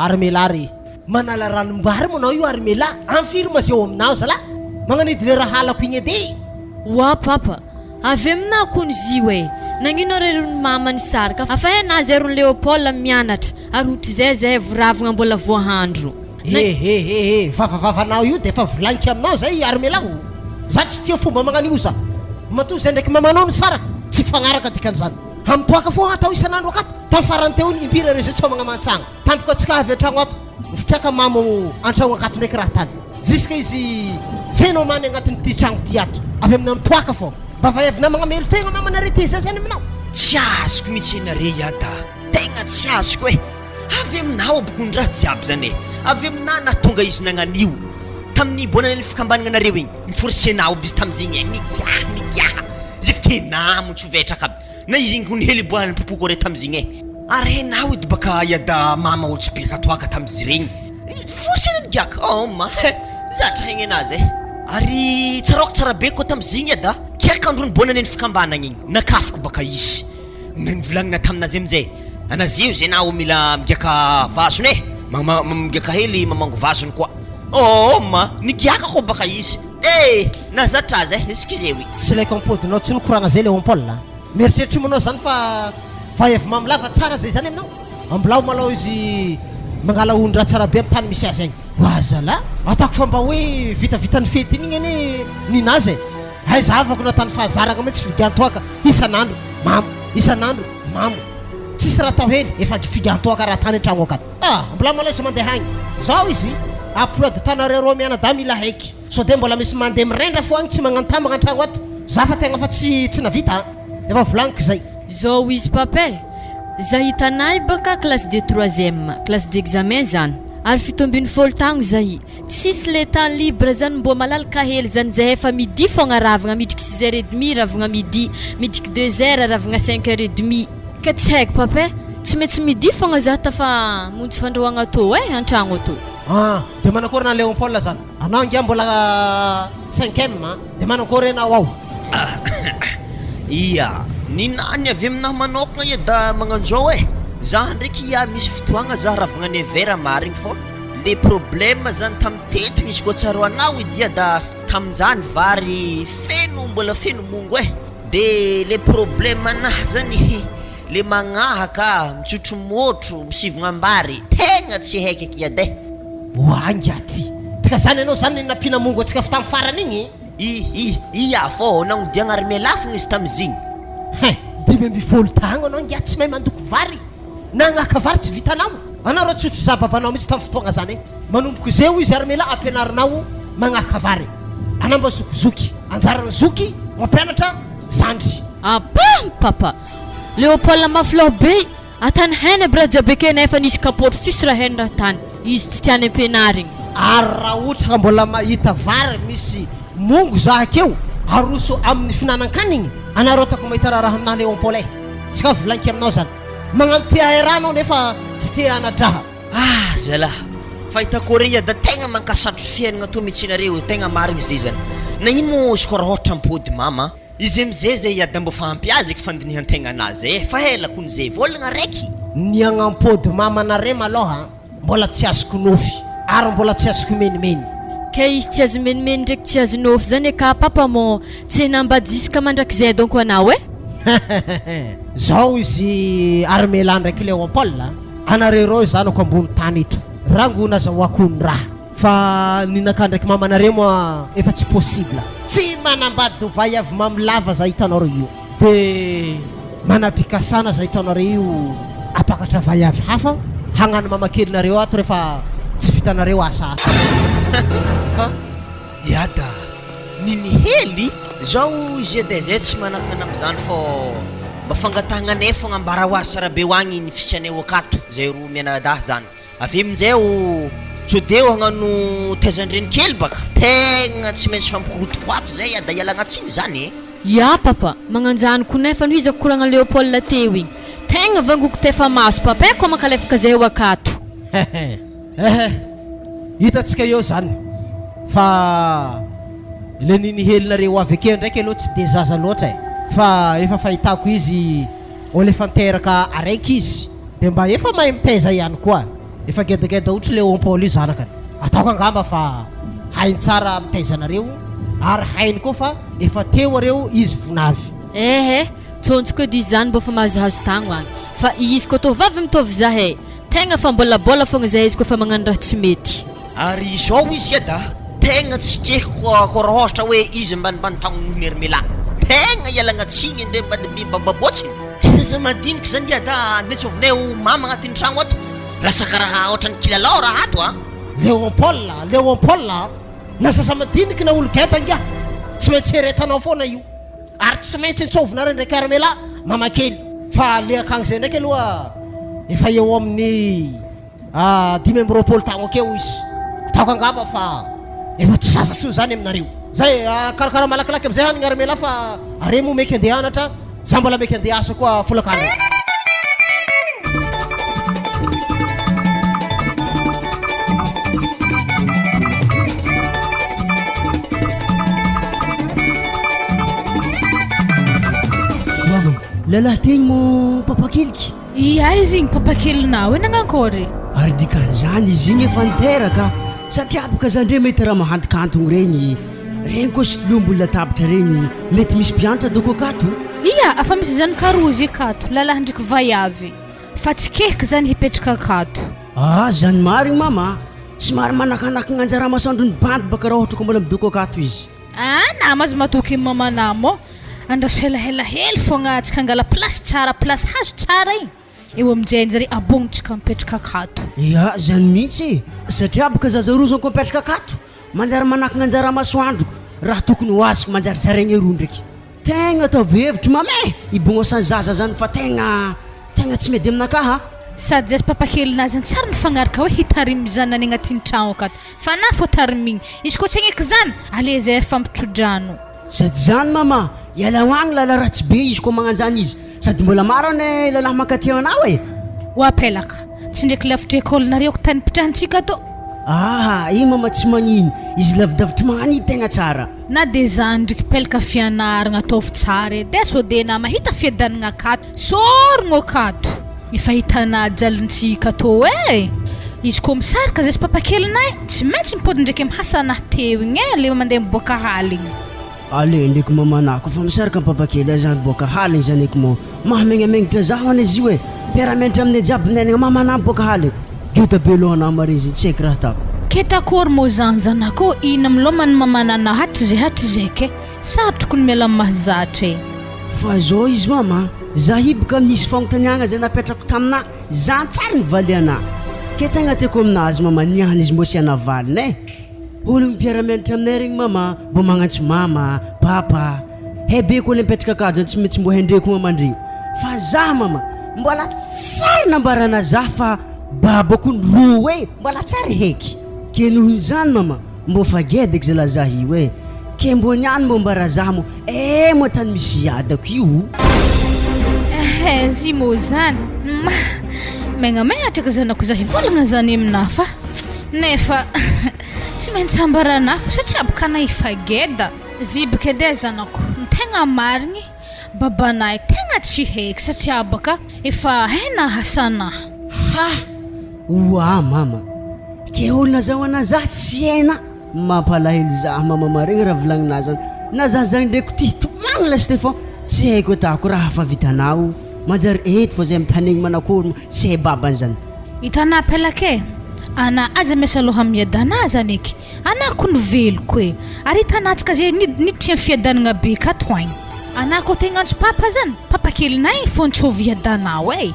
armelary manala ranom-bary manao io armela anfirma zay eo aminao zalahy magnanidy le raha halako igny edy Wa papa avy amina kony zy hoe nagnino rerony mama ny saraka afa nazy aron Léopold mianatra ary ohatra zay zay voravagna mbola voahandro vavavavanao io de efa volagniko aminao zay armelao za tsy tia fomba magnano io za matoa zay ndraiky mamanao ny saraka tsy fagnaraka dikan'izany amitoaka foa atao isan'andro akato tafarany teo ny impira reo zay tsy homagna mantsagna tampiko atsika avy an-tragno ato fitraka mamo an-tragno akato ndraiky raha tany ziska izy fenao many agnatin'ity tragno ty ato avy amina mitoaka fô mba vaevina magnamelo tegna mamanare ty zay zany aminao tsy azoko mihitsy enare iada tegna tsy azoko e avy aminao abokony raha jiaby zany e avy amina natonga izy nagnanio tamin'ny bonan'ny fikambanagna nareo igny miforsenao aby izy tam'zigny migiaha zay fitenamo tsy hovetraka aby na izy igny kony hely boahany popoko are tam'zigny e ary henao edy baka iada mama olo tsy beka toaka tam'izy regny forsena nigiaka ma zatra hegny anazy e ary tsaroko tsara be koa tam'zigny ada kiakandrony bonany ny fikambanagna igny nakafiko baka izy nivolagnina taminazy amizay anazio zay nao mila migiaka vasony e migiaka hely mamango vasony koa ma nigiaka koa baka izy nazatra azy e excusez oui tsy laiko ampodinao tsy nikoragna zay le Paul mieritreritry manao zany fa evy mamilava tsara zay zany aminao ambilao malao izy mangala ondra tsara be amin'ny tany misy azy agny wazala atako fa mba hoe vitavitany fety igny ane ninazy ay zavako natany fahazaragna mihitsy figantoaka isan'andro mamo tsisy raha atao hely efa figantoaka raha tany an-tragno akato mbola malaisa mandeha agny zao izy aploady tanareo mianada mila haiky so de mbola misy mandeha mirendra fo agny tsy magnantambagna an-tragno ato za fa tegna fa tsy navita efa volagniko zay zao izy papay za hitanay baka classe de 3e classe d'examen zany ary fitombiny folo tagno zahy tsisy le temps libre zany mbo malalaka hely zany zay efa midi fogna ravagna midriky 6h30 ravagna midi midriky 2h ravagna 5h30 ka tsy haiko papay tsy maintsy midi fogna za tafa monjy fandrahoagna atô an-tragno atô de manakory na Léon Paul zany anao ngia mbola 5e de manakory anao ao ia ninany avy aminahy manokagna iada magnanzao e za ndraiky misy fitoagna za ravagna 9h marigny fô le problème zany tamiteto nisy koa tsaro anao idia da tamin'izany vary mbola feno mongo e de le problème anahy zany le magnahaka mitsotro motro misivagna ambary tegna tsy haiko eky iada e angaty tika zany anao zany napina mongo atsika fa tamin'ny farany igny fô nagnodiagna ary melafagna izy tam'zigny bimemby folo tagno anao ngia tsy mahay mandoko vary nagnaka vary tsy vitanao anao raha tsotro za babanao mihitsy tamin'ny fotoagna zany manomboko zay izy armela ampianarinao magnaka vary anao mba zokizoky anjarany zoky mampianatra zandry papa Léopold mafilo be atany hainy aby raha jiaby ekena efa nisy kapotro tsisy raha hainy raha tany izy tsy tiany ampianarigny ary raha ohatra mbola mahita vary misy mongo za akeo aroso amin'ny finanankanigny anareo tako mahita raha aminahy Léon Paul sika volaniko aminao zany magnano tia heranao nefa tsy tia anadraha zalahy fa hitako re da tegna mankasatro fiainagna to mitsinareo tegna marigny zay zany nagnino mo izy koa raha ohatra mpody mama izy amizay zay iada mbo fampiazaky fandinihan-tegna anazy fa helako nizay volagna raiky ny agnampody mama nare maloha mbola tsy azoko nofy ary mbola tsy azoko menimeny ka izy tsy azo menimeny ndraiky tsy azo nofy zany ka papa mo tsy nambadiska mandrakizay donc anao zao izy armela ndraiky Léon Paul anareo zanako ambony tany ito rango nazahoako ny raha fa ninaka ndraiky mama nare moa efa tsy possible tsy manambady dovay avy mamilava za hitanao io de manapikasana za hitanao io apakatra vai avy hafa hagnano mamakely nareo ato rehefa tsy vitanareo asa iada niny hely zao izy ade zay tsy manakana am'zany fô mba fangatahagna fogna ambara ho azy sarabe ho agny ny fisianeo akato zay ro mianadahy zany avy amizay tsodeo hagnano taizandreny kely baka tegna tsy maintsy fampikorotokoato zay iada ialagnatsiny zany ya papa magnanjany ko nefa no izy akoragna Léopold teo igny tegna vangoko tefa maso papa ko makalefaka zay ho akato hitatsika eo zany fa le niny helinareo avy akeo ndraiky aloha tsy de zaza loatra fa efa fahitako izy olo efa niteraka araiky izy de mba efa mahay mitaiza ihany koa efa gedageda ohatra le ompôly io zanakany ataoko angamba fa hainy tsara mitaizanareo ary hainy koa fa efa teo areo izy vonavy ehe tsontsoko edy izy zany mbo fa mahazohazo tagno agny fa izy koa tovavy mitovy zahay tegna fa mbolabola fogna zahay izy koa fa magnano raha tsy mety ary izao izy eda tegna tsy keko koa raha ohatra hoe izy mbanimbany tagnony mermela tegna ialagna tsiny ndre bababotsiny izy madinika zany ada netsovonay mama agnatin'ny tragno ato lasa karaha ohatrany kilalao raha ato a Léopold na sasa madinika na olo getanga tsy maintsy heretanao foana io ary tsy maintsy ntsovonareo ndraiky armela mama kely fa le akagny zay ndraiky aloha efa eo amin'ny 5 tagno akeo izy ataoko angamba fa efa tsy zazatsyo zany aminareo zay karakara malakilaky amizay hanigny armela fa are mo meky andeha anatra za mbola meky andeha asa koa folakandro lalahy tegny mo papakeliky ia izy igny papakelinao nagnankory ary dikan'izany izy igny efa niteraka satria baka zany ndre mety raha mahantokantogny regny koa sy tolombola tabatra regny mety misy mpianatra doko akato ia afa misy zany karozy akato lalahy ndraiky vaiavy fa tsy kehiky zany hipetraka akato zany marigny mama somary manakanakagna anjara masoandrony bandy baka raha ohatra ko mbola midoko akato izy na mazy matoky mamanamo andraso helahely fogna tsika angala plasy tsara plasy hazo tsara igny eo aminjay zare abognotsika mipetraka akato ia zany mihitsy satria baka zazaroa zany koa mipetraka akato manjary manakagna anjara masoandroko raha tokony ho azoko manjary zaraigny aroa ndraiky tegna ataovy hevitra mame ibognosany zaza zany fa tegna tsy medy aminakaha sady zasy papakelinazy zany tsara nifagnaraka hoe hitarimy zany any agnatin'ny tragno akato fa na fo tarimigny izy koa tsy agneky zany ale zay fampitrodrano sady zany mama iala hoagny lala ratsy be izy koa magnanjany izy sady mbola maro ane lalahy mankatia anao e hoapelaka tsy ndraiky lavitra écolenareo ko tany pitrahantsika to io mama tsy magnino izy lavidavitra magnany tegna tsara na de zany ndraiky pelaka fianaragna ataovy tsara edy so de na mahita fiadanagna akato sorogno akato efa hitana jalintsika to e izy koa misaraka zay sy papakelinay tsy maintsy mipody ndraiky mihasanahy teo igny le mandeha miboaka haligny ale ndraiky mamanako fa misaraka mipapakely zany boaka haligny zany eky mo mahamengamegnatra zaho ane izy io e mpiaramentra aminay jiaby nenagna mamana boaka haligny geta be lohana marizy tsy haiko raha tako ketakory mo zany zanako ina milomany mamanana hatry zay ke sarotro ny miala mahazatra e fa zao izy mama zahibaka nisy fagnontaniagna zay napetrako tamina zany tsara nivaly anahy ke tegna tiako aminazy mama niany izy mosy anavalina e olo mpiaramentra aminay regny mama mbo magnantso mama papa hebe koa le mipetraka akajo zany tsy maintsy mbo hendreko mamandre fa za mama mbola tsara nambarana za fa babako nro e mbola tsara heky ke noho izany mama mbo fagedaky zay laza io e ke mbo niany mbo mbara za mo mo tany misy adako io zy mo zany megnamehatraka zanako za hivolagna zany amina fa nefa tsy maintsy ambarana fa satria abaka anay fageda zibaka edy zanako ny tegna marigny babanay tegna tsy heky satria abaka efa hena hasanahy mama ke olona zao ana za tsy hena mampalahelo za mama maregny raha volagnina zany na za zany ndraiky ty tomagny la Stéphane tsy haiko atako raha fa vitanao manjary eto fa zay mitanegny manakory tsy hay babany zany hitana pelake ana aza miasa aloha miadana zany eky anako ny veloko e ary hitanatsika zay niditra fiadanagna be katoaigny anako tegna antso papa zany papa kelinay fo ntsovy iadanao e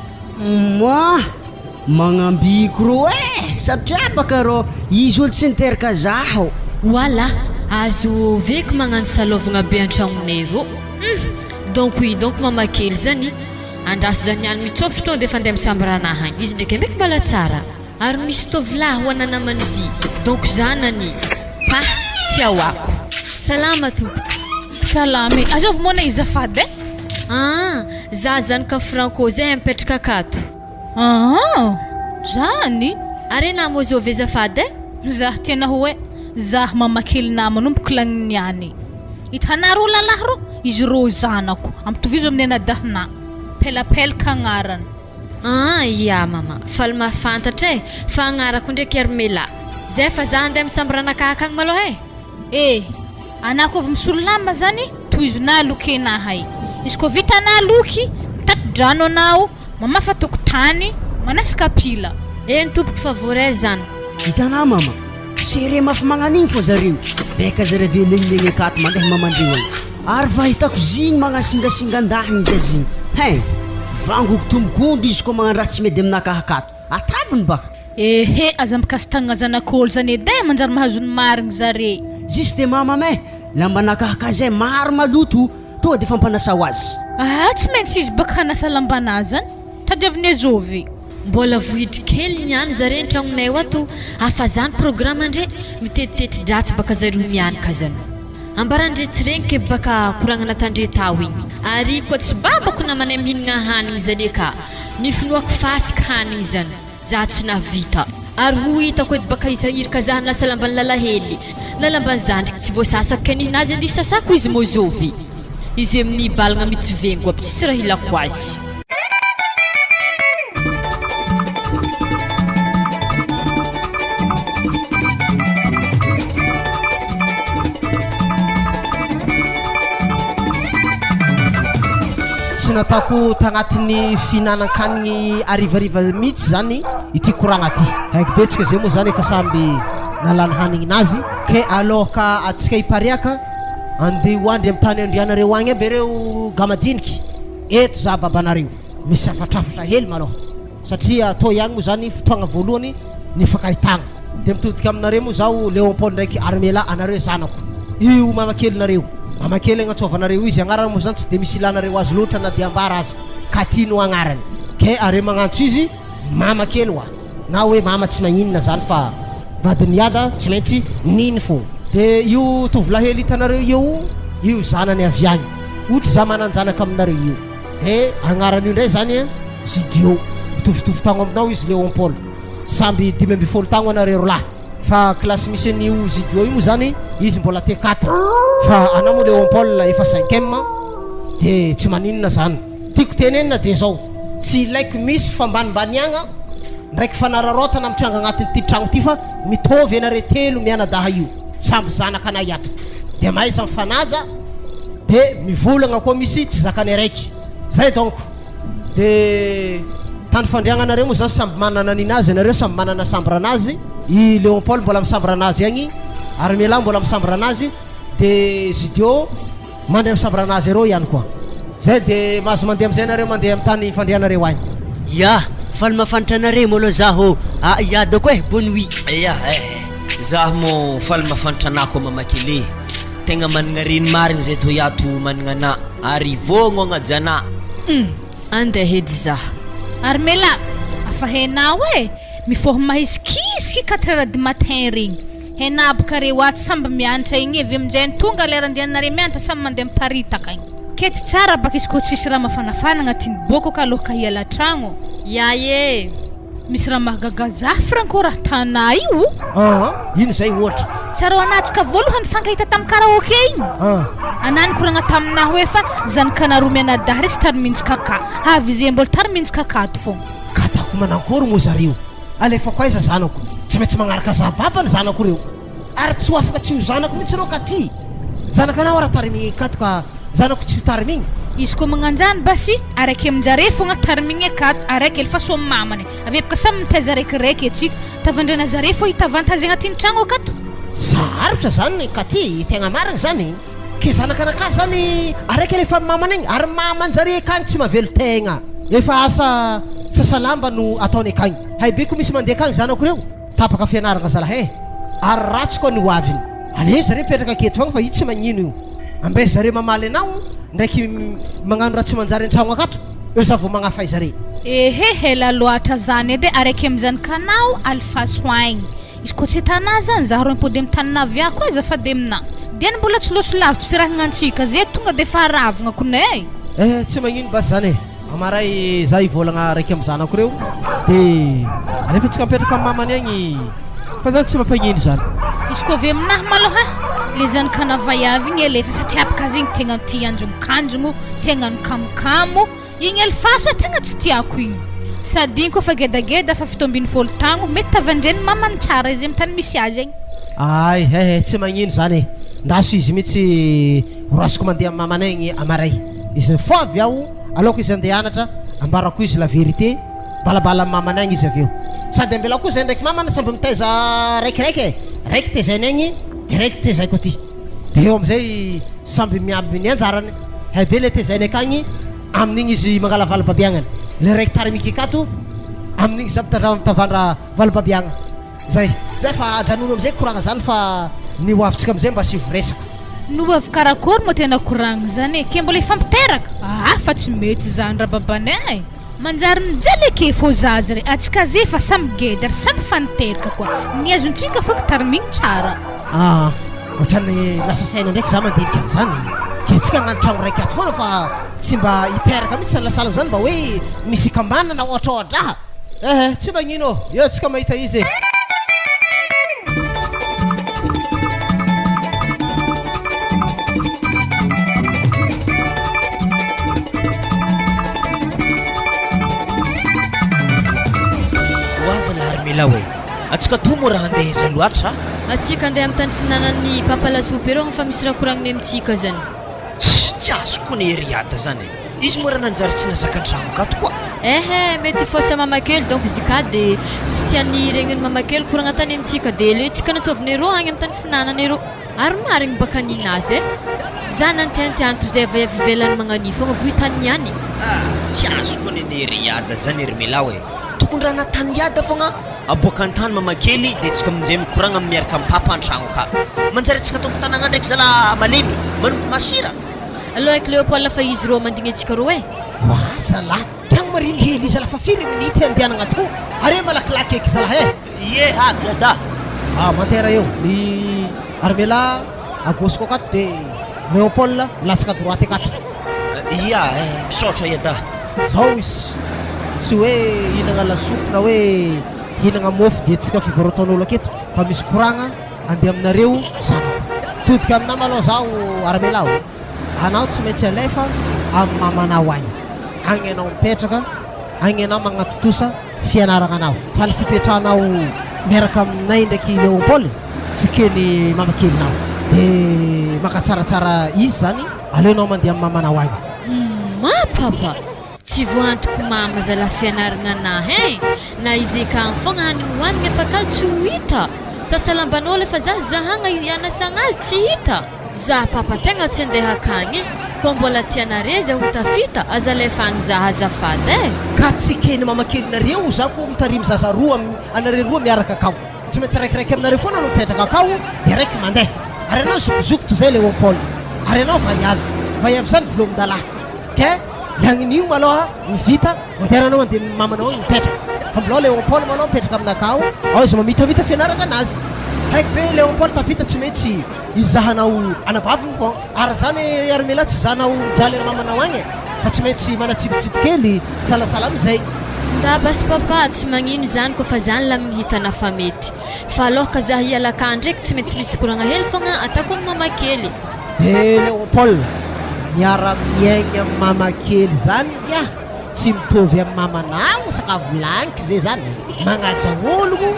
magnambiko ro satria baka ro izy olo tsy niteraka zaho voilà azo veky magnano salovagna be an-tragnonay ro donc mama kely zany andraso zany any mitsofotro to de fandeha misambaranahy agny izy ndraiky meky mbala tsara ary misy tovolahy ho ananamany izy donc zanany tiawako salama tompo salame azovy mona izafady za zany ka franco zay mipetraka akato zany are namo zovy azafady zah tiana hoe zah mamakely namanomboko lagniniany hitanaro lalahy ro izy ro zanako amitovizo amin'ny anadahina pelapelaka agnarany Ia mama, faly mahafantatra e, fa agnarako ndraiky Armela. Zay fa za andeha misambrana-kahaka agny malôha e. Anako avy misolonama zany toizona loky anahay. Izy ko vita na loky, mitaky-drano anao, mamafa tokotany, manasika pila. Ny tompoko favore zany. Hitanao mama, sere mafy magnan'igny fô zareo. Beka zareo velegnelegny akato mandeha mamandreo agny. Ary va hitako zigny magnasingasingan-dahiny zay zigny. Hey, vangoko tombokondo izy ko magnano raha tsy medy aminakahakato. Ataviny baka. Aza mikasy tagnana zanak'olo zany edy manjary mahazo ny marigny zare. Juste mama me, lamba nakahaka zay maro maloto, to de fampanasa ho azy. Tsy maintsy izy baka hanasa lambanazy zany. Tadiaviny azovy. Mbola vohitry kely niany zare an-tragnonay ato, hafa zany programa ndre mitetiteти-dratsy baka zareo mianika zany. Ambarandretsy regny ke baka koragnana tandre tao igny. Ary koa tsy babako namanay mihinagna hanigny zany ka, nifinoako fasika hanigny zany. Za tsy navita. Ary ho hitako edy baka iraka zany lasa lamban'ny lalahely. Lalambany zany ndraiky tsy voasasako kaninazy andihy sasako izy mozovy. Izy amin'ny balagna mitsovengo aby tsisy raha ilako azy. Tsy nataoko tagnatin'ny fihinanan-kanigny arivariva mihitsy zany ity koragna ty. Haiko betsika zay moa zany efa samby nalany hanigninazy ke alors ka atsika hipariaka andeha hoandry amin'ny tany andrianareo agny aby reo gamadiniky. Eto za babanareo misy afatrafatra hely malôha satria atao ihany moa zany fotoagna voalohany ny fakahitagna. De mitodika aminareo moa zao Léopold ndraiky Armela anareo zanako. Io mamakelinareo. Mamakely agnatsovanareo izy agnarany moa zany tsy de misy ilanareo azy loatra na de ambara azy ka tiano agnarany. Ke are magnantso izy mamakely hoa. Na hoe mama tsy magninona zany fa vadiny ada tsy maintsy niny fô. De io tovolahy hitanareo io zanany avy agny. Ohatra za mananjanaka aminareo io. De agnarany io ndray zany Zidio. Mitovitovy tagno aminao izy Léopold. Samby 12 tagno anareo rolahy. Fa klasy misy an'io Zidio io moa zany izy mbola T4. Fa anao moa Léopold efa 5e de tsy maninona zany. Tiako tenenina de zao. Tsy ilaiko misy fambanimbany agna ndraiky fanararotana mitranga agnatin'ity tragno ty fa mitovy anare telo mianadaha io. Samby zanaka anay ato. De mahay samy fanaja de mivolagna koa misy tsy zakany araiky. Zay donc. De tany fandriagnanareo moa zany samby manana ninazy anareo samby manana sambre anazy. I Léopold mbola misambre anazy agny, Armela mbola misambre anazy, de Zidio mandeha misambre anazy areo ihany koa. Zay de mahazo mandeha amizay nareo mandeha amin'ny tany fandrianareo agny. Ya, faly mafantatra anareo molo zaho. Ya doko bonne nuit. Ya zaho mo faly mafantatra anako mamakely. Tegna managna reny marigny zay to yato managna ary vôgno agnajana. Andeha edy za. Armela, afa henao mifoha mahizikisiky 4 heures du matin regny. Hena baka reo ato samby mianatra igny avy aminjay tonga lera andehanare mianatra samby mandeha miparitaka igny. Kety tsara baka izy ko tsisy raha mafanafana agnatin'ny boko ka aloha ka hiala tragno. Yaye, misy raha mahagaga zafy ranko raha tana io. Ino zay ohatra? Tsara anatsika voalohany fankahita tamin'ny karaoke igny. Anany koragna taminahy hoe fa zanakana mianadahy resy tariminjika ka. Avy izay mbola tariminjika kato fô. Katako manankory moa zareo. Alefa koa iza zanako. Tsy maintsy magnaraka za babany zanako reo. Ary tsy ho afaka tsy ho zanako mihitsy reo ka ty. Zanakanao raha tarimigny akato ka zanako tsy ho tarimigny. Izy ko magnanjany basy araiky aminjare fogna tarimigny akato araiky efa soa mamany. Avy baka samy mitaiza araikiraiky atsika. Tavandrana zare fô hita avantage agnatin'ny tragno akato. Sarotra zany ka ty tegna marigny zany. Ke zanakanaka zany araiky efa mamany igny ary mamanjare akagny tsy mavelo tegna. Efa asa sasalamba no ataony akagny. Haibeko misy mandeha akagny zanako reo tapaka fianarana zalahy. Ary ratsy koa ny hoaviny. Ale zareo petraka aketo fogna fa io tsy magnino io. Ambe zareo mamaly anao ndraiky magnano raha tsy manjary an-tragno akato. Eo za vao magnafay zareo. Hela loatra zany edy araiky amin'izanakanao alpha soigny. Izy ko tsy tana zany za roa pôdy am'tanana avia koa za fa de amina. Diany mbola tsy loso lavitra firahagnantsika zay tonga de fa ravagna konay. Tsy magnino basy zany amaray za ivolagna raiky am'zanako reo de alefa tsika mipetraka amin'ny mamany agny fa zany tsy mampagnino zany. Izy ko avy aminahy malôha le zanakana vaiavy igny elefa satria apaka zegny tegna tia anjomkanjogno tegna ny kamokamo igny elfaso tegna tsy tiako igny. sady koa fa gedageda fa fitombiny folo tagno mety tavandreny mamany tsara izy amin'ny tany misy azy egny ay tsy magnino zany e ndaso izy mihitsy rasiko mandeha amin'ny mamanay igny amaray izy fo avy aho aloko izy andeha anatra ambarako izy la vérité balabala amin'ny mamanay agny izy avy eo sady ambela koa zay ndraiky mamana samby mitaiza raiky tezainy agny de raiky tezaiko aty de eo amizay samby miaby ny anjarany hay be le tezainy akagny amin'igny izy mangala valababiagnany le raiky tarimika akato amin'igny izy mitavandra valababiagna zay fa janono amizay koragna zany fa ny hoavitsika amizay mba sy voresaka no avy karakory moa tena koragna zany ke mbola ifampiteraka fa tsy mety zany raha babanay manjary mijaly ake fô zazy re atsika zay fa samy geda ary samy faniteraka koa ny azontsika foka tarimigny tsara ohatrany lasa saina ndraiky za mandinika an'izany ke tsika agnano tragno raiky ato foana fa tsy mba hiteraka mihitsy salasala zany mba hoe misy kambanana ohatraohatraha tsy magnino eo tsika mahita izy e oaza lahary mila hoe atsika to moa raha andeha izy loatra atsika andeha amin'ny tany finanan'ny papa lasopy ereo fa misy raha koragniny amintsika zany tsy azoko ny eriata zany izy moa raha nanjary tsy nazaka an-tragno akato koa mety fosa mamakely donc izy ka de tsy tiany regniny mamakely koragna tany amintsika de le tsika natsoviny ero agny amin'ny tany finanana ero ary marigny baka ninazy za nantiantiany to zay va ivelany magnani fogna voitany ihany tsy azoko ny eriada zany ery milao tokony raha natanyada fogna aboaka antany mamakely de tsika aminjay mikoragna miaraka amin'ny papa an-tragno ka manjary atsika tompo tanagna ndraiky zala malemy manompo masira aloha eky Léopold fa izy ro mandigny atsika ro zala tiagno mariny hely izy ala fa firy minity andehanagna to are malakilaky eky zala ye aby ada mantera eo ny armela agosiko akato de Léopold latsaka droite akato misaotra iada zao izy tsy hoe hinagna lasopy na hoe hinagna mofo de tsika fivarotan'olo aketo fa misy koragna andeha aminareo zanako todika amina malao zao armelao anao tsy maintsy alefa amin'ny mamanao agny anao mipetraka agny anao magnatotosa fianaragna anao fa ny fipetrahanao miaraka aminay ndraiky Léopold tsy keny mamakelinao de makatsaratsara izy zany aleonao mandeha amin'ny mamanao agny papa tsy voantoko mama zala fianaragna anahy na izy ka fogna hanigny hoanigny efa kaly tsy ho hita sasalamban'olo efa za zahagna ianasagna azy tsy hita za papa tegna tsy andeha akagny ko mbola tianare za ho tafita azalefagny za azafady ka tsy keny mamakelinareo za ko mitarimy zaza roa anare roa miaraka akao tsy maintsy raikiraiky aminareo foana no mipetraka akao de raiky mandeha ary anao zokizoko to zay Léopold ary anao vaiavy zany vilomindalahy ke lagniny maloha mivita manderanao andeha mamanao igny mipetraka fa mbola Léopold malao mipetraka aminakao ao izy mamitamita fianaragna anazy raiky be Léopold tafita tsy maintsy izahanao anabaviny fô ary zany armela tsy zahanao mijaly mamanao agny fa tsy maintsy manatsipitsipi kely salasala amizay ndabasy papa tsy magnino zany kofa zany la mihitana fa mety fa alohaka za hialaka ndraiky tsy maintsy misy koragna hely fogna atako amin'ny mamakely de Léopold miara miaigny amin'ny mamakely zany tsy mitovy amin'ny mamanao sakavolagniko zay zany magnaja ologno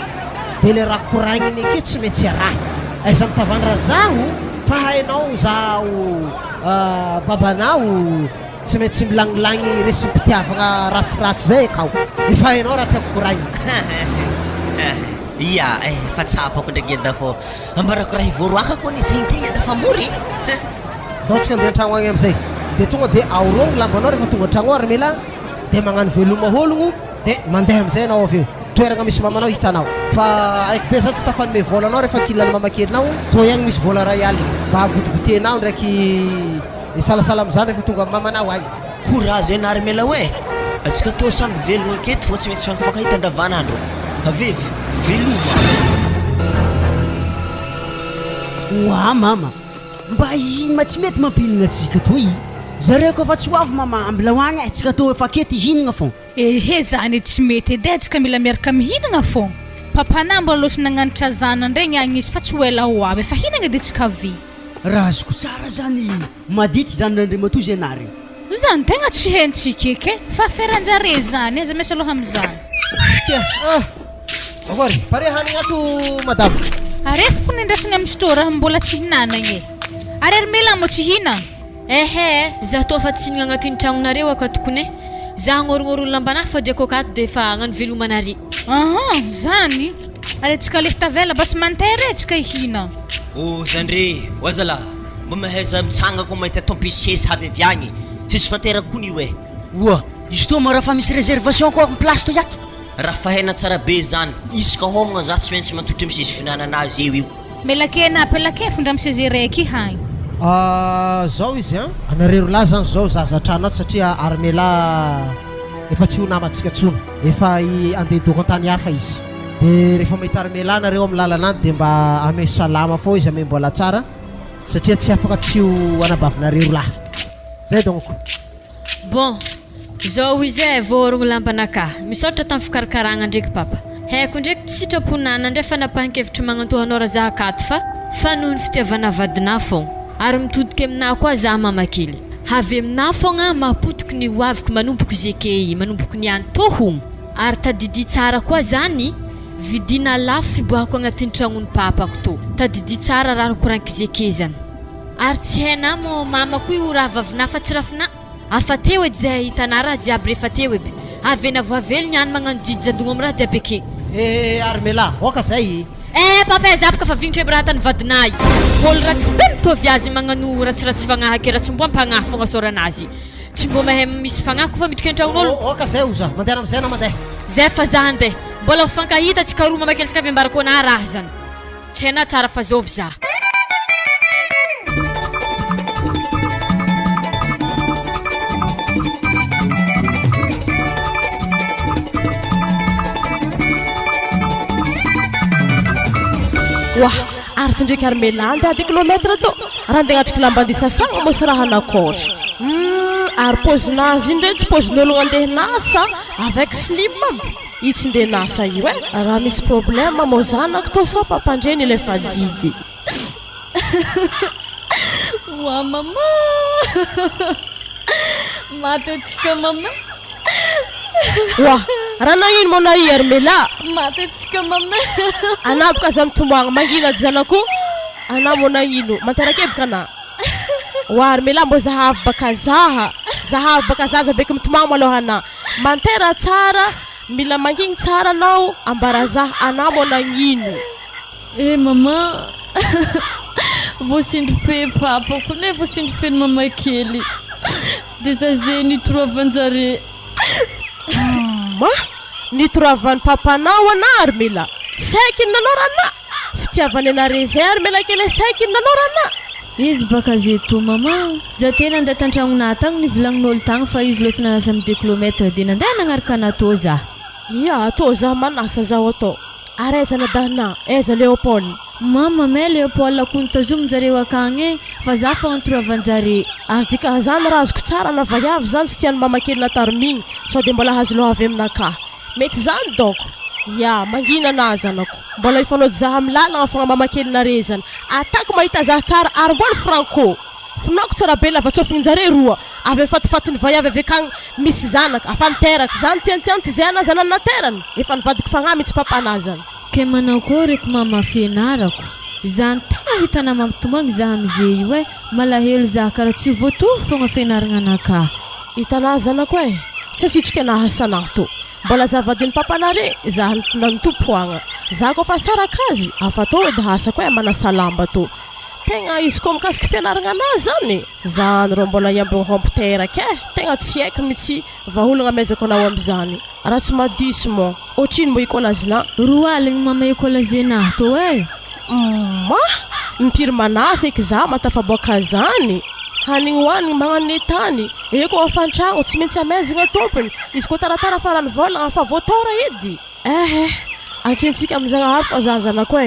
de le raha koragniny ake tsy maintsy araha aiza mitavandra zaho fa hainao zaho babanao tsy maintsy milagnilagny resipitiavagna ratsiratsy zay akao efa hainao raha tiako koragniny fa tsapako ndraiky eda fô ambarako raha ivoroaka koa ny zay nte eda fa mbory daotsika andeha an-tragno agny amizay de tonga de aorogno lambanao rehefa tonga an-tragno ary mela de magnano veloma ologno de mandeha amizay anao avy eo toeragna misy mamanao hitanao fa aiky be zany tsy tafanome volanao rehefa kilany mamakelinao to ihany misy vola raialy mba agotigotenao ndraiky salasala amizany rehefa tonga mamanao agny courage enary mela hoe atsika to samby velogno aketo fô tsy maintsy fankafakahita andavanandro avevy veloma mama mba ino ma tsy mety mampihinagna atsika toy zareo koa fa tsy hoavy mama ambilahoagny atsika to efa kety ihinagna fô zany tsy mety edy atsika mila miaraka mihinagna fô papanà mbola loso nagnanitra zanany regny agny izy fa tsy hoela ho avy efa hinagna de tsika vy raha azoko tsara zany madity zany nandre matozy anary zany tegna tsy hentsika eky fa feranjare zany aiza misy aloha am'izany tia akory pare hanigna ato madame arefoko nindrasagna amin'ny store mbola tsy hinanagna ary ary mela mo tsy hinana ehe za tô fa tsy hinagna agnatin'ny tragnonareo akatokony za agnorognorolo lambanahy fa diako akato dia fa agnano velomanary zany aretsika lefta vela basy manteretsika ihina zandre wazala mba mahaiza mitsangako mahita tompisesy haviaviagny tsisy faterako io oa izy to ma raha fa misy réservation ko amin'ny place to iato raha fahaina tsara be zany isaka homagna za tsy maintsy mantotry misesy finananazy eo io melake napelake fondra miseze raiky hagny zao izy anarero lahy zany zao zazatrano ato satria armela efa tsy ho namantsika tsony efa andeha doko an-tany hafa izy dia rehefa mahita armela anareo amin'ny lalanany dia mba ame salama fô izy ame mbola tsara satria tsy afaka tsy ho anabavinareo lahy zay donc bon zao izy voarogno lampanaka misaotra tamin'ny fikarakaragna ndraiky papa haiko ndraiky tsy sitraponana ndray fa napahan-kevitra magnantohanao raha za akato fa noho ny fitiavana vadina fogna ary mitodika aminahy koa za mamakely havy aminahy fogna mapotiky ny hoaviko manomboky zeke manomboky ny antohogno ary tadidi tsara koa zany vidina lafo fiboahako agnatin'ny tragnony papako to tadidi tsara raha koranky zeke zany ary tsy haina mo mama koa io raha vavina fa tsy rafina afa teo edy zay hitanà raha jiaby rehefa teo eby avy na voavely ny any magnano jijadogno amin'ny raha jiaby ake armela oka zay papa zapaka fa vignitra eby raha tany vadinahy olo raha tsy be mitovy azy magnano ratsiratsy fagnahy ake raha tsy mbo ampagnahy fogna soranazy tsy mbo mahay misy fagnahy ko fa midriky an-tragnon'olo oka zay oza mandeha am'zay na mandeha zay fa za andeha mbola fankahita tsika roa mamakelsika avy ambarako anahy raha zany tsy haina tsara fa zovy za wah ary tsy ndraiky armela andeha de kilomètre to raha andeha agnatriky lambandisasagna mosy raha nakory ary pozinazy indray tsy pozin'ologno andeha nasa avec slim io tsy ndeha nasa io raha misy problème mo zanako to sa pampandreny ilay fa didy wa mama matetsika mama wah raha nagnino mo nahi armela matetsika mama anaboka za mitomboagna mangina ady zanako ana mo nagnino mantarakebaka ana wa armela mbo zahavy baka zaza beky mitomagna maloha ana mantera tsara mila mangigny tsara anao ambara za ana mo nagnino mama voasindry pe papako ne voasindry feny mama kely dia za zay nitroavanjare nitroavan'ny papanao ana armela saiky nanao rana fitiavany anare zay armela kely saiky nanao rana izy baka zay to mama za tena andeha tan-tragnonah tagny nivolagn'olo tagny fa izy loatra nanasa amin'ny 2 kilomètre dia nandeha nagnaraka anatô za atô za manasa zao atô ary aiza nadana aiza Léopold mama me Léopold ako nitazominy zareo akagny fa za fa nitroavanjare ary dikan'izany raha azoko tsara na vaiavy zany tsy tiany mamakely nataromigny sao dia mbola hazo loha avy aminakah mety zany donc mangina anazy anako mbola ifanody za amin'ny lalagna fogna mamakely nare zany atako mahita za tsara ary mbola franco finako tsara be lavatsofigninjare roa avy mifatifatiny vaiavy avy akagny misy zanaka afa niteraka zany tiantianto zay anazy anany naterany efa nivadiky fagnahy mitsy papanazany ke manao koa reky mama fianarako zany tena hitana mampitomagny za am'izay io malahelo za karaha tsy voatory fogna fianaragna anakah hitanà zanako tsy asitrika nahasanahy to mbola zavadiny papanare za nantompoagna za koa fa saraka azy afa to edy hasa koa manasalamba to tegna izy koa mikasiky fianaragna anazy zany zany ro mbola iambiny rompiteraka tegna tsy haiko mitsy vaholagna amezako anao am'izany raha tsy madisy mo ohatrino mo ikolazina roa aligny mama ikolazena to mipiry manasa eky za matafaboaka zany hanigny hoanigny magnano tany eko afantragno tsy maintsy amezagna tompony izy koa taratara farany volagna fa voatora edy ankentsika amin'zagnahary fa zazanako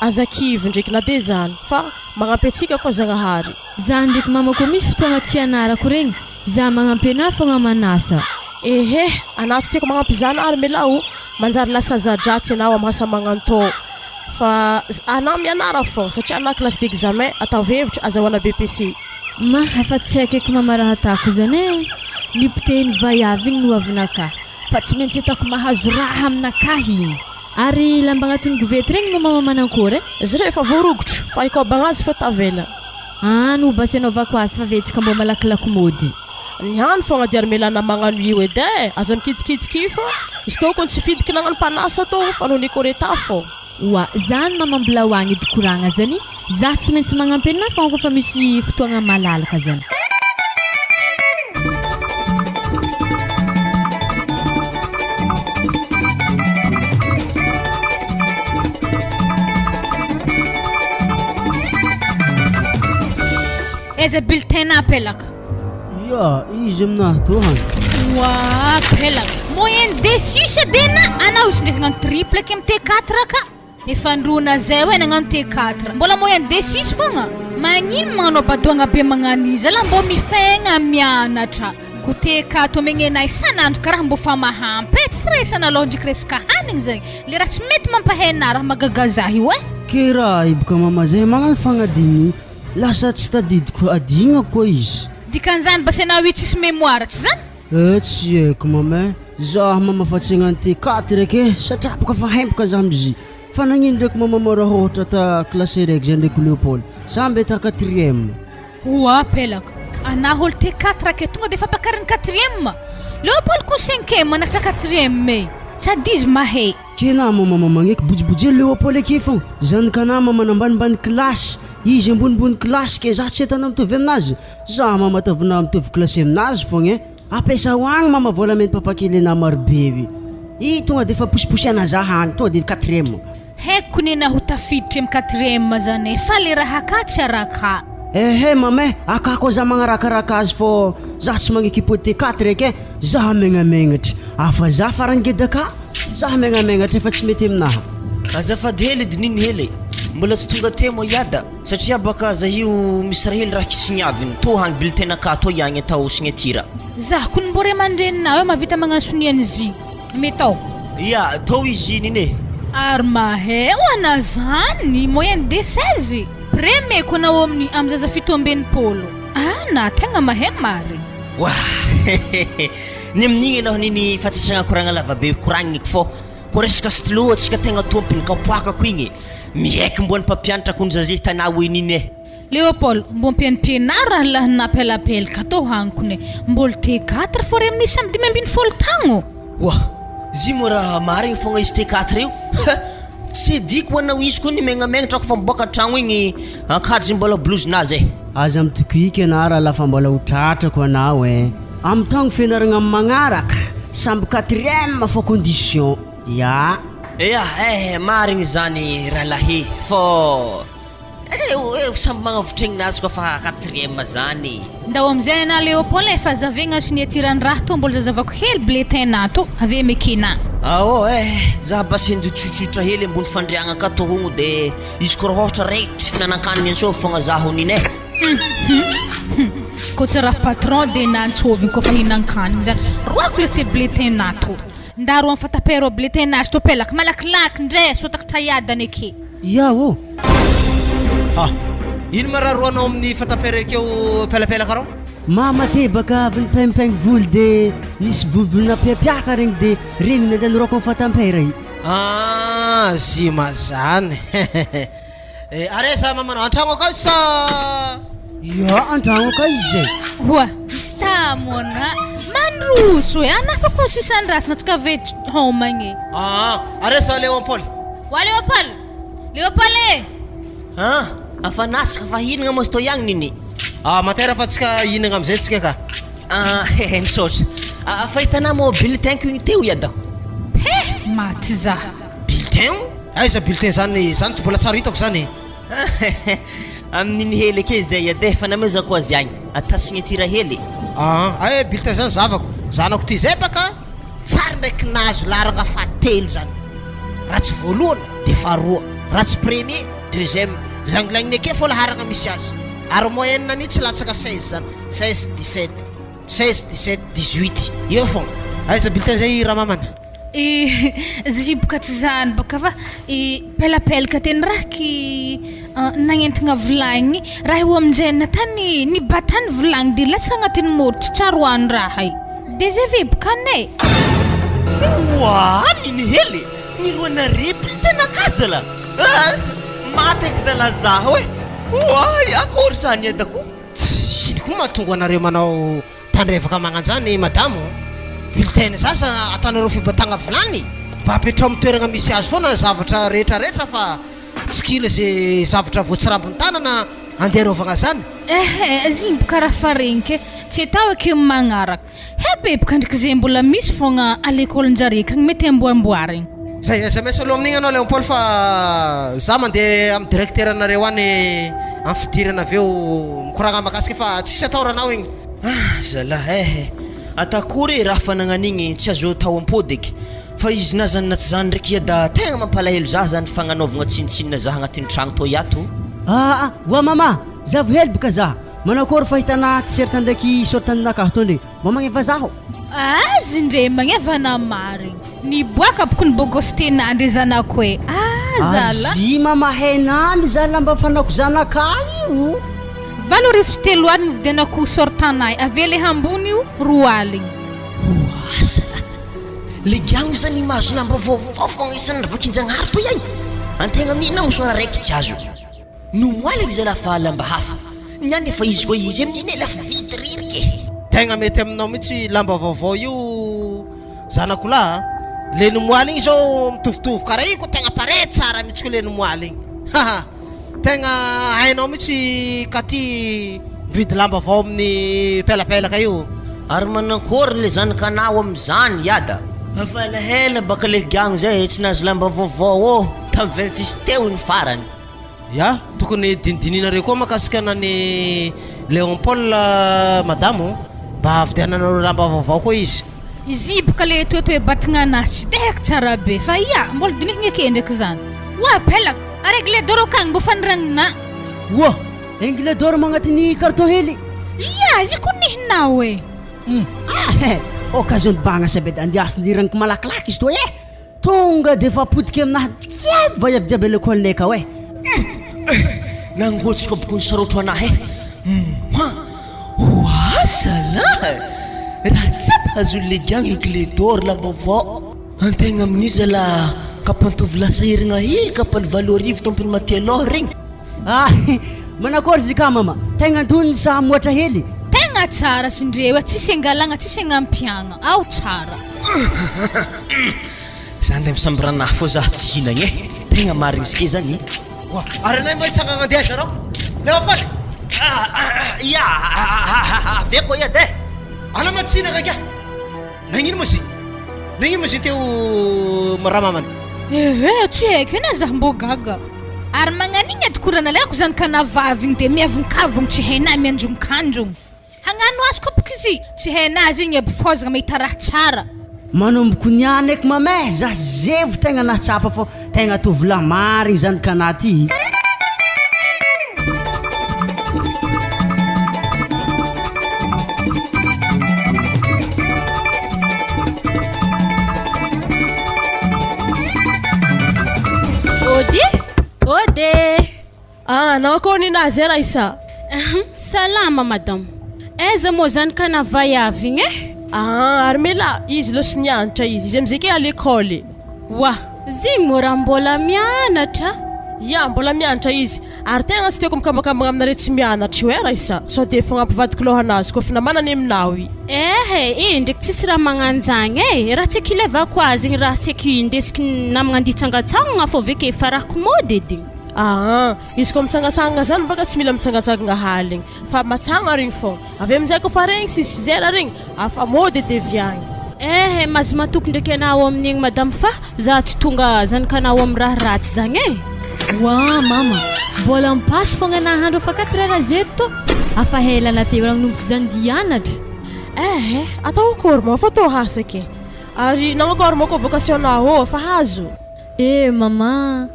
azakivy ndraiky na de zany fa magnampy atsika fa zagnahary za ndraiky mama koa misy fotoagna tsy anarako regny za magnampy anah fogna manasa anaso tiako magnampy zany armelao manjary lasa zadratsy anao amin'ny hasa magnantô fa anao mianara fô satria ana classe d'examen atao hevitra azahoana BPC Efa tsy haiko mamaraha atako zany e. Nipoteny vaiavy igny no avinaka fa tsy maintsy atako mahazo raha aminakahy igny. Ary lamba agnatin'ny govety regny no mama manankory izy rehefa voarogotro fa ikobagna azy fa tavela. No basy anaovako azy fa vetsika mbo malakilaky mody. Niany fogna diary melana magnano io edy e. Aza mikitsikitsiki fa izy tô kon tsy fidiky nagnano mpanasa tô fa no nikoreta fô. Oa zany mamambola hoagny edy koragna zany. Za tsy maintsy magnampy anao fa kofa misy fotoagna malalaka zany. Eza bulletin apelaka. Ya, izy aminahy tô hany. Wa apelaka. Moyenne D6 dena anao izy ndraiky nagnano triple ake amin'ny T4 ka. Efa androna zay hoe nagnano T4. Mbola moyenne D6 fogna. Magnino magnano badoagna be magnano izy ala mbo mifegna mianatra. Ko T4 megnenay isan'andro karaha mbo fa mahampy. Tsy resana aloha ndraiky resaka hanigny zay. Le raha tsy mety mampahaina raha magagaza io e. Ke raha iboka mama zay magnano fagnadiny lasa tsy tadidiko adigna koa izy. Dikan'izany basy anao io tsisy mémoire tsy zany? Tsy haiko mama. Zaho mama fa tsy hagnano T4 ake satria boka fa hempoka zaho am'izy. Fa nagnino ndraiky mama mora ohatra ta classe raiky zay ndraiky Léopold. Samby ta 4e. Oa apelaka. Anao olo T4 ake tonga de fa pakariny 4e. Léopold ko 5e manakatra 4e. Tsadizy mahay. Kena mama magneky bojibojely Léopold ake fogna. Zanakana mama nambanimbany klasy. Izy ambonimbony klasy ke za tsy etana mitovy aminazy. Za mama tavina mitovy klasy aminazy fogna. Apesa hoagny mama vola mety papakely na marobe wy. I tonga de fa posiposiana za hany tonga de 4e. Haiko nena ho tafiditra amin'ny 4e zany fa le raha ka tsy araka. Mama akako za magnarakaraka azy fô za tsy magneky T4 ake za megnamegnatra. Afa za farangedaka za megnamegnatra fa tsy mety aminaha. Azafady hely dininy hely. Mbola tsy tonga te mo iada satria baka za io misy raha hely raha kisiniaviny to hang bulletin ka to ihagny atao signature. Za kun mbore mandrenina hoe mavita magnano soniany zy. Metao. Ya, to izy nini. Armahe wana zany moyenne D16. Premier kuna omni amzaza fito ambeni polo. Na tegna mahe mari. Wah. Ni amin'igny aloha niny fatsisagna koragna lavabe koragniko fô ko resaka stylo atsika tegna tompiny kapoakako igny miaiky mbony mpampianatra kony zazy tanà hoe niny e. Léopold mbo mpianara lah napelapelaka to hankone mbol T4 fô re amin'ny samby 5 tagno. Wah, zy mo raha marigny fogna izy T4 io. Tsy diko anao izy koa ny megnamegnatra ko fa miboaka tragno igny ankadry mbola blouse-nazy e. Aza mitokiky anara lafa mbola hotratrako anao e. Amin'ny tagno fianaragna amin'ny magnaraka samby 4e fa condition. Ya. Marigny zany rahalahy fô samby magnavotregnazy koa fa 4e zany. Ndao amizay na Léopold efa zavegna signature raha to mbola zazavako hely bulletin nato ave mekina. Za basy ndu tsotsotra hely ambony fandriagna ka to hogno de izy koa ohatra raikitry finanankanigny anso fogna zaho niny e. Ko tsara patron de nantsoviny ko fa hinankanigny zany. Roako le te bulletin nato. Ndaro am fatapero bulletin nazy to pelaka malakilaky ndre sotaka trayadany ake. Ya o. Ino mararoanao amin'ny fatapera akeo pelapelaka rao? Mama te baka pempeng voly de nisy vovolona piapiaka regny de regny nandeha norako amin'ny fatampera i. Zy mazany. Aresa mamanao antragno akao sa? Ya, antragno akao izy zay. Oa, istamona mandroso e anafa ko sisandrasana tsika ve homagny. Aresa Léopold. Wa Léopold. Léopold. Afa nasaka fa hinagna mos to ihagny nini. Matera fa tsika hinagna amizay tsika ka. Misaotra. Fa hitanà mo bulletin ko igny teo iadako. Maty za. Bulletin? Aiza bulletin zany tsy mbola tsara hitako zany. Amin'iny hely ake zay ade fa namezako azy agny ata signature hely. Bulletin zany zavako zanako ty zay baka tsara ndraiky nazo laranga fahatelo zany. Raha tsy voalohany de faharoa, raha tsy premier, deuxième, langilagniny ake fô laharagna misy azy. Ary moyenne ni tsy latsaka 16 zany. 16 17 16 17 18 eo fogna. Aiza bulletin zay raha mamana? ziboka tsy zany baka fa pelapelaka teny raky nagnentigna vilagny raha io amin'izay natany ny batany vilagny de lasa agnatin'ny môritry tsaroany raha de zay ve boka anay niny hely niloana reply tena kazala maty zala zaho akory zany edako siny koa mahatonga anareo manao tandrevaka magnanjany madamo ilitena sasa atanareo fibatagna vilany mba apetrao amin'ny toerana misy azy foana zavatra rehetrarehetra fa tsy kila zay zavatra voatsirambony tanana andeha arovagna zany ziny boka raha faregnike tsy atao ake magnaraka hebe boka ndriky zay mbola misy fogna à l'école njareka mety amboamboarigny zay SMS aloha amin'igny anao Léopold fa za mandeha amin'ny directeur anareo any amin'ny fidirana aveo mikoragna makasika fa tsisy atao ranao igny zalahy atakory raha fanagnan'igny tsy azo atao ampodiky fa izy na zany na tsy zany ndraiky da tegna mampalahelo za zany fagnanaovagna tsinitsinina za agnatin'ny tragno to iato wa mama zavo hely boka za manakory fahitana tiserta ndraiky sortaninakahy to ndre mba magneva zaho azy ndre magnevana marigny ny boaka boko ny bogostenandre zanako e zala azy mama hainamy za lamba fanako zanakahy io valorify telo aly nividianako sortanay ave le hambony io roa aligny asa legiagno zany mahazo lamba vaovao fogna isan'ny ravakinjanahary toy agny antegna amin'ina mosoara raiky tsy azo no moaly izy lafa lamba hafa niany efa izy koa izy amin'iny lafa vity ririke tegna mety aminao mihitsy lamba vaovao io zanako laha le nomoaly igny zao mitovitovy karaha io ko tegna pare tsara mihitsy ko le nomoaly igny tegna hainao mihitsy katy mividy lamba vao amin'ny pelapelaka io ary manankory le zanakanao amin'izany iada afa lahela baka le giagno zay tsy nahazo lamba vaovao tamin'ny 26 teo ny farany ya tokony dinidininareo koa makasika nany Léopold madamo mba avidiananareo lamba vaovao koa izy boka le toetoe batigna anazy tsy de haiko tsara be fa mbola dinihigna ake ndraiky zany pelako aregle doro akagny mbo faniragnina engle doro magnatiny carton hely izy ko nihinao e occasion bagna sabedy andiasindiraniko malakilaky izy to tonga de fa potiky aminahy jiaby vayabijiaby lekôle ka nangotsiko bokony sarotro anahy zalahy raha tsapa azo legiagny aigle dor lamba vao antegna amin'izy la kapantovy lasa herigna hely kapany valorivo tompony matialoha regny manakory zy ka mama tegna antony sa moatra hely tegna tsara sindrewe tsisy angalagna tsisy agnampiagna ao tsara za nde misambiranahy fô za tsy hinagny tegna marigny izy ke zany ary anay mba isagna agnandeha zareo Léopold aveko iady ala matsinaka ka nagnino mo zy teo maramamany tsy haiko ena zah mbo gaga ary magnanigny adokorana lako zany kanavavigny de miavonkavogny tsy hainay mianjonkanjogny hagnano azy koa boka izy tsy hainazy igny abifozagna mahita raha tsara manomboko niany eky mamay za zevo tegna nahtsapa fô tegna tovila marigny zany kanaty Ode nakoa ninazy raisa salama madame aiza moa zany kanavay igny ary mela izy loso nianatra izy amizay ke à l'école zigny moa raha mbola mianatra mbola mianatra izy ary tegna tsy tiako mikambakambagna aminare tsy mianatra io raisa sao de fagnampivadiko loha anazy koa fa namanany aminao ndraiky tsisy raha magnanjagny raha tsy akilevako azy igny raha seky indesiky namagna anditsangatsangana fô veke farako mody edy izy koa mitsangatsangana zany baka tsy mila mitsangatsangana haligny fa matsagna regny fô avy amizay koa fa regny 6 heures regny afa mody deviagny mazy matoky ndraiky anao amin'igny madame fa za tsy tonga zanakanao amin'ny raha ratsy zagny mama mbola mipasy fogna nahandro fa 4 heures zeto afa helana teo nagnomboka zany dianatra atao akory moa fa tô hasake ary nagnakory moa koa vocation nao fa hazo mama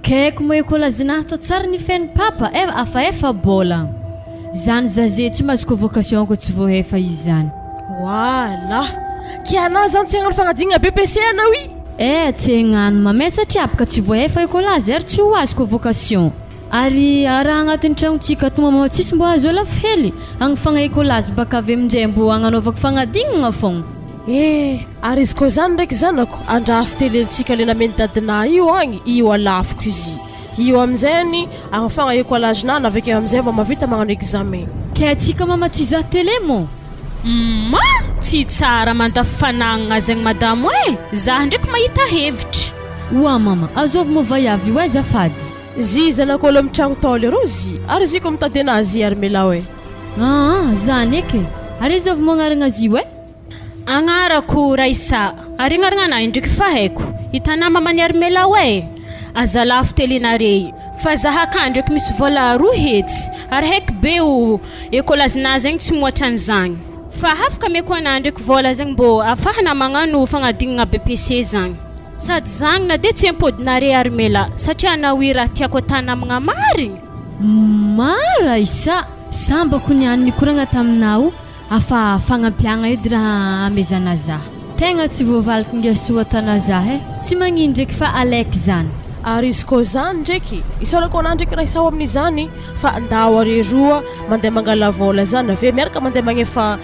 kaiko moa école zinahy to tsara ny feny papa afa efa bola zany zaze tsy mahazo ko vocation ko tsy voahefa izy zany wala kiana zany tsy hagnano fagnadinana BPC anao tsy hagnano mamay satria abaka tsy voahefa école ary tsy ho azoko vocation ary raha agnatin'ny tragnontsika tomama tsisy mbo azo alafely agnifagna école baka avy amin'izay mbo agnanaovako fagnadinana fogna ary izy koa zany ndraiky zanako andraso telentsika le nameny dadina io agny io alafoko izy io amin'izay agnafagna écolage-na avekeo amin'izay mba mavita magnano examen ke atsika mama tsy za télé mo tsy tsara mandafanagnana zegny madamo za ndraiky mahita hevitra oa mama azovy mo vaiavy io azafady zanako olo mitragno tao le rozy ary ziko mitady anazy ary mela zany eky ary azovy mo agnaragna azy io agnarako Raisa ary agnaragna ndraiky fa haiko hitanà mamany ary mela azalafo telenarey fa zaha ka ndraiky misy vola roa hetsy ary haiko be o écolazina zegny tsy moatra an'izany fa afaka meko ana ndraiky vola zegny mbo afahana magnano fagnadinana BPC zany sady zany na de tsy impodinare ary mela satria nahoy raha tiako atana amagna marigny mara isa sambako niany nikoragna taminao afa fagnampiagna edy raha amezana za tegna tsy voavaliko ngesoa tana za tsy magnino ndraiky fa alaiky zany ary izy koa zany ndraiky isolako ana ndraiky raha isao amin'izany fa ndao are roa mandeha mangala vola zany ave miaraka mandeha magnefa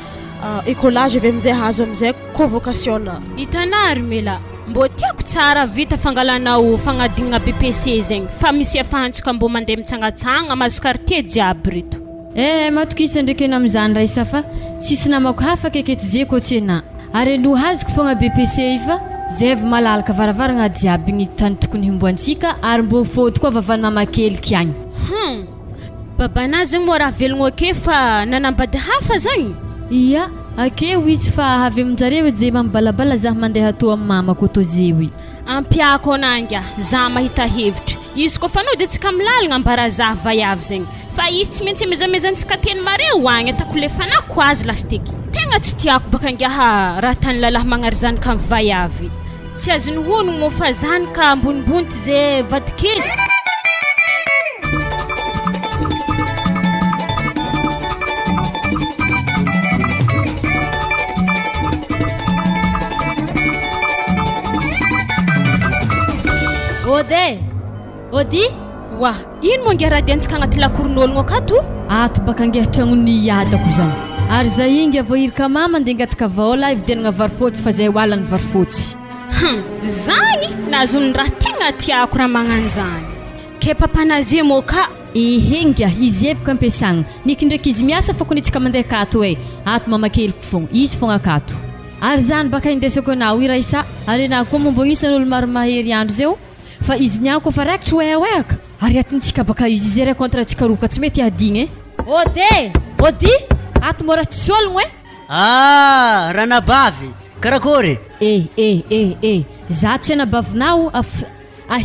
écolage avy amin'izay hazo amin'izay convocation hitanà ary mela mbo tiako tsara vita fangalanao fagnadinana BPC zegny fa misy afahantsika mbo mandeha mitsangatsanga mazo quartier jiaby rito matokisa ndraiky ena amin'izany Raisa fa tsisy namako hafa keketo zeko tsena ary no hazoko fogna BPC fa zay vao malalaka varavaragna jiaby ny tany tokony himboantsika ary mbo fody koa vavany mamakeliky agny babana zegny mo raha velogno ake fa nanambady hafa zagny ia akeo izy fa avy aminjareo je mambalabala zaho mandeha atao amin'ny mamako to zewy ampiako anangy za mahita hevitra izy koa fanao de tsika milalagna ambara zaho vaiavy zegny fa izy tsy maintsy mezamezantsika teny mare hoagny atako le fanako azy lastiky tegna tsy tiako baka angaha raha tany lalahy magnary zanaka amin'ny vaiavy tsy azony honogno mo fa zanaka ambonimbonty zay vadikely Ody wa ino mo ngia raha diantsika agnaty lakoron'ologno akato ato baka angeha tragnony iadako zany ary za ingy avao irika mama andeha angataka vaola ividianagna varifotsy fa zay hoalany varifotsy zany nazony raha tegna tiako raha magnan'izany ke papanazy mo ka hinga izy ebaka ampiasagna niky ndraiky izy miasa fa konitsika mandeha akato ato mamakeliko fogna izy fogna akato ary zany baka indesako anao i Raisa ary na koa momba isan'olo maro mahery andro zao fa izy niako fa raikitry oeaka ary atintsika baka izy zay rencontre-tsika roka tsy mety adigny Ody ato mora tsy ologno ranabavy karakory za tsy anabavinao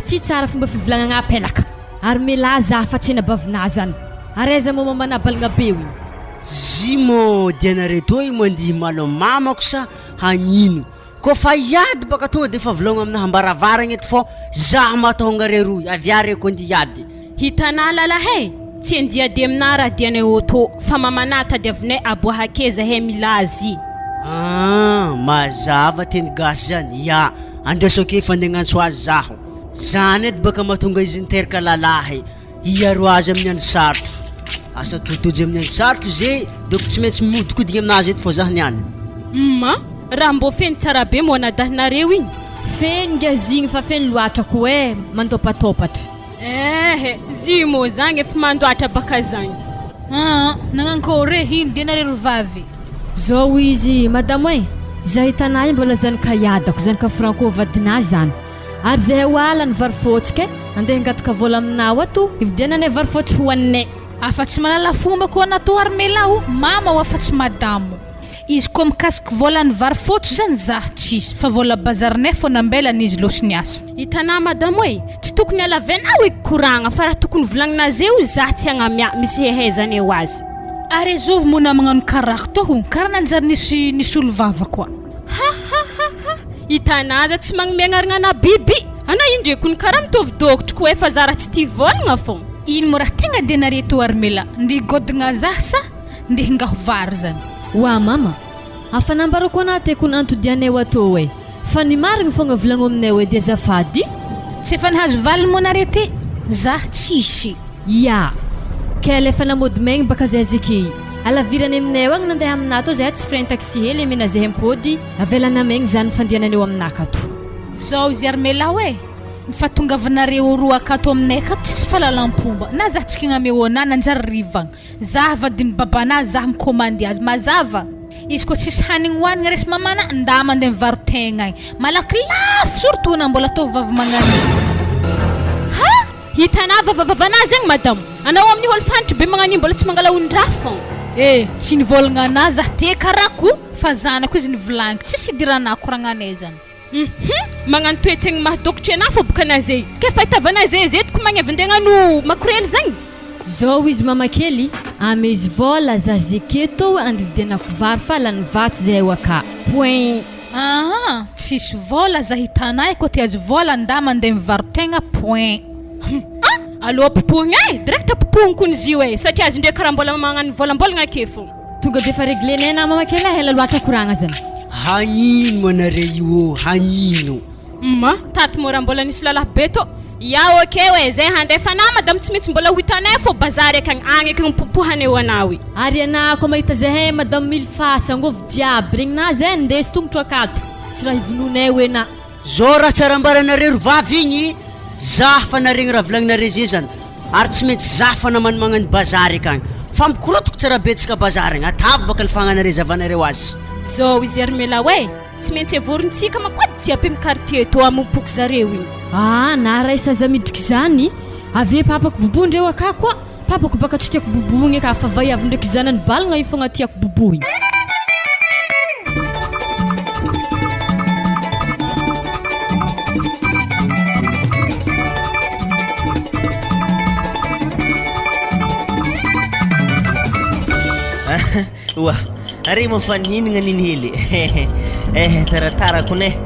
tsy tsara fomba fivolagnana apelaka ary mela za fa tsy anabavina zany ary aiza mo manabalagna be io zimo dianare toy mandihy malo mamako sa hagnino ko fa iady baka tonga de fa volagno amina hambaravaragna eto fô za matonga roy aviare ko ndi iady hitanà lalahy tsy andiady amina raha dianay auto fa mamana tady avinay aboahakeza milazy mazava teny gasy zany ya andrasoke fandegnantso azy zaho zany edy baka matonga izy niteraka lalahy iaro azy amin'ny andro sarotro asa totojo amin'ny andro sarotro zay doko tsy maintsy modikodiny aminazy eto fô zaho niany raha mbo feny tsara be mo anadahinareo igny feny ngazigny fa feny loatra ko mandopatopatra zimo zagny efa mandoatra baka zagny nagnankory ino dianareo vavy zao izy madamo za hitanay mbola zanaka iadako zanaka franco vadina zany ary zay hoalany varifotsy andeha angataka vola aminao ato ividiananay varifotsy hoannay afa-tsy malala fomba koa natao ary melao mama ho afa-tsy madamo izy koa mikasiky volany varifotsy zany zaho tsisy fa vola bazarinay fô nambelany izy loso niasa hitanà madamo tsy tokony alavanao koragna fa raha tokony volagninazy eo za tsy agnamia misy hehezany eo azy ary zovy mona magnano karaha toho karaha nanjary nisy olo vava koa hitanà za tsy magnomiagnaragna biby ana indrekony karaha mitovidokotry koa efa za raha tsy tia volagna fô ino mo raha tegna dianareto armela ndi godigna zah sa ndi hingaho vary zany wa mama afanambarako anao teko nantodianay atao hoe fa ny marigny fogna volagno aminay hoe dia azafady tsy efa nahazo valiny moa nareo ty za tsisy ya ka lefa namody maigny baka zay ziky alavirany aminay agny nandeha aminah to zahay tsy frein taxi hely mena zahay mpody avelana maigny zany fandiananeo aminah akato zao izy armela hoe ny fahatongavanareo roa akato aminay akato tsisy fahalalam-pomba na za tsika gnameo anah nanjary rivagna za vadiny babana za mikomandy azy mazava izy koa tsisy hanigny hoanigna resy mamana nda mandeha mivarotegna agny malaky lafo surtout na mbola atao vavy magnano ha hitanao vavavavana zegny madamo anao amin'ny olo fantry be magnano mbola tsy mangala ondraha fô tsy nivolagna anah za te karako fa zanako izy nivolagniky tsisy idiranah koragnanay zany magnano toetsegny mahadokotry anah fô boka anah zay ke fahitavana zay zetiko magnavindegnano makorely zegny zao izy mamakely ame izy vola za zeketo andividianako vary fa lany vaty zay waka point tsisy vola za hitanay koa ty azy vola nda mandeha mivarotegna point aloha popohigna direct popohigny kony izy io satria azy ndray karaha mbola magnano volambolagna ake fô tonga defa réglenay na mamakely hela loatra koragna zany hagnino manare io hagnino tato mora mbola nisy lalabe to ya okay we zay handefana madame tsy mitsy mbola hitanay fô bazary akagny agny akagny popohaneo anawy ary anah koa mahita zahay madame mille face angovy jiaby regny na zay ndesy tongotro akato tsy raha hivononay hoe na zao raha tsara ambaranareo ry vavy igny za fa naregny raha volagninare zay zany ary tsy maintsy za fa namany magnano bazary akagny fa mikorotoko tsara betsaka bazary agny atavo baka ny fagnanare zavanareo azy zao izy armela hoe tsy maintsy avorintsika makwady jiaby amin'ny quartier to amompoky zareo igny na raha isaza midriky zany ave papako bobondreo aka koa papako baka tsy tiako boboigny aka fa vaiavy ndraiky zanany balagna io fogna tiako boboigny wa are mafaninagna niny hely taratarako ne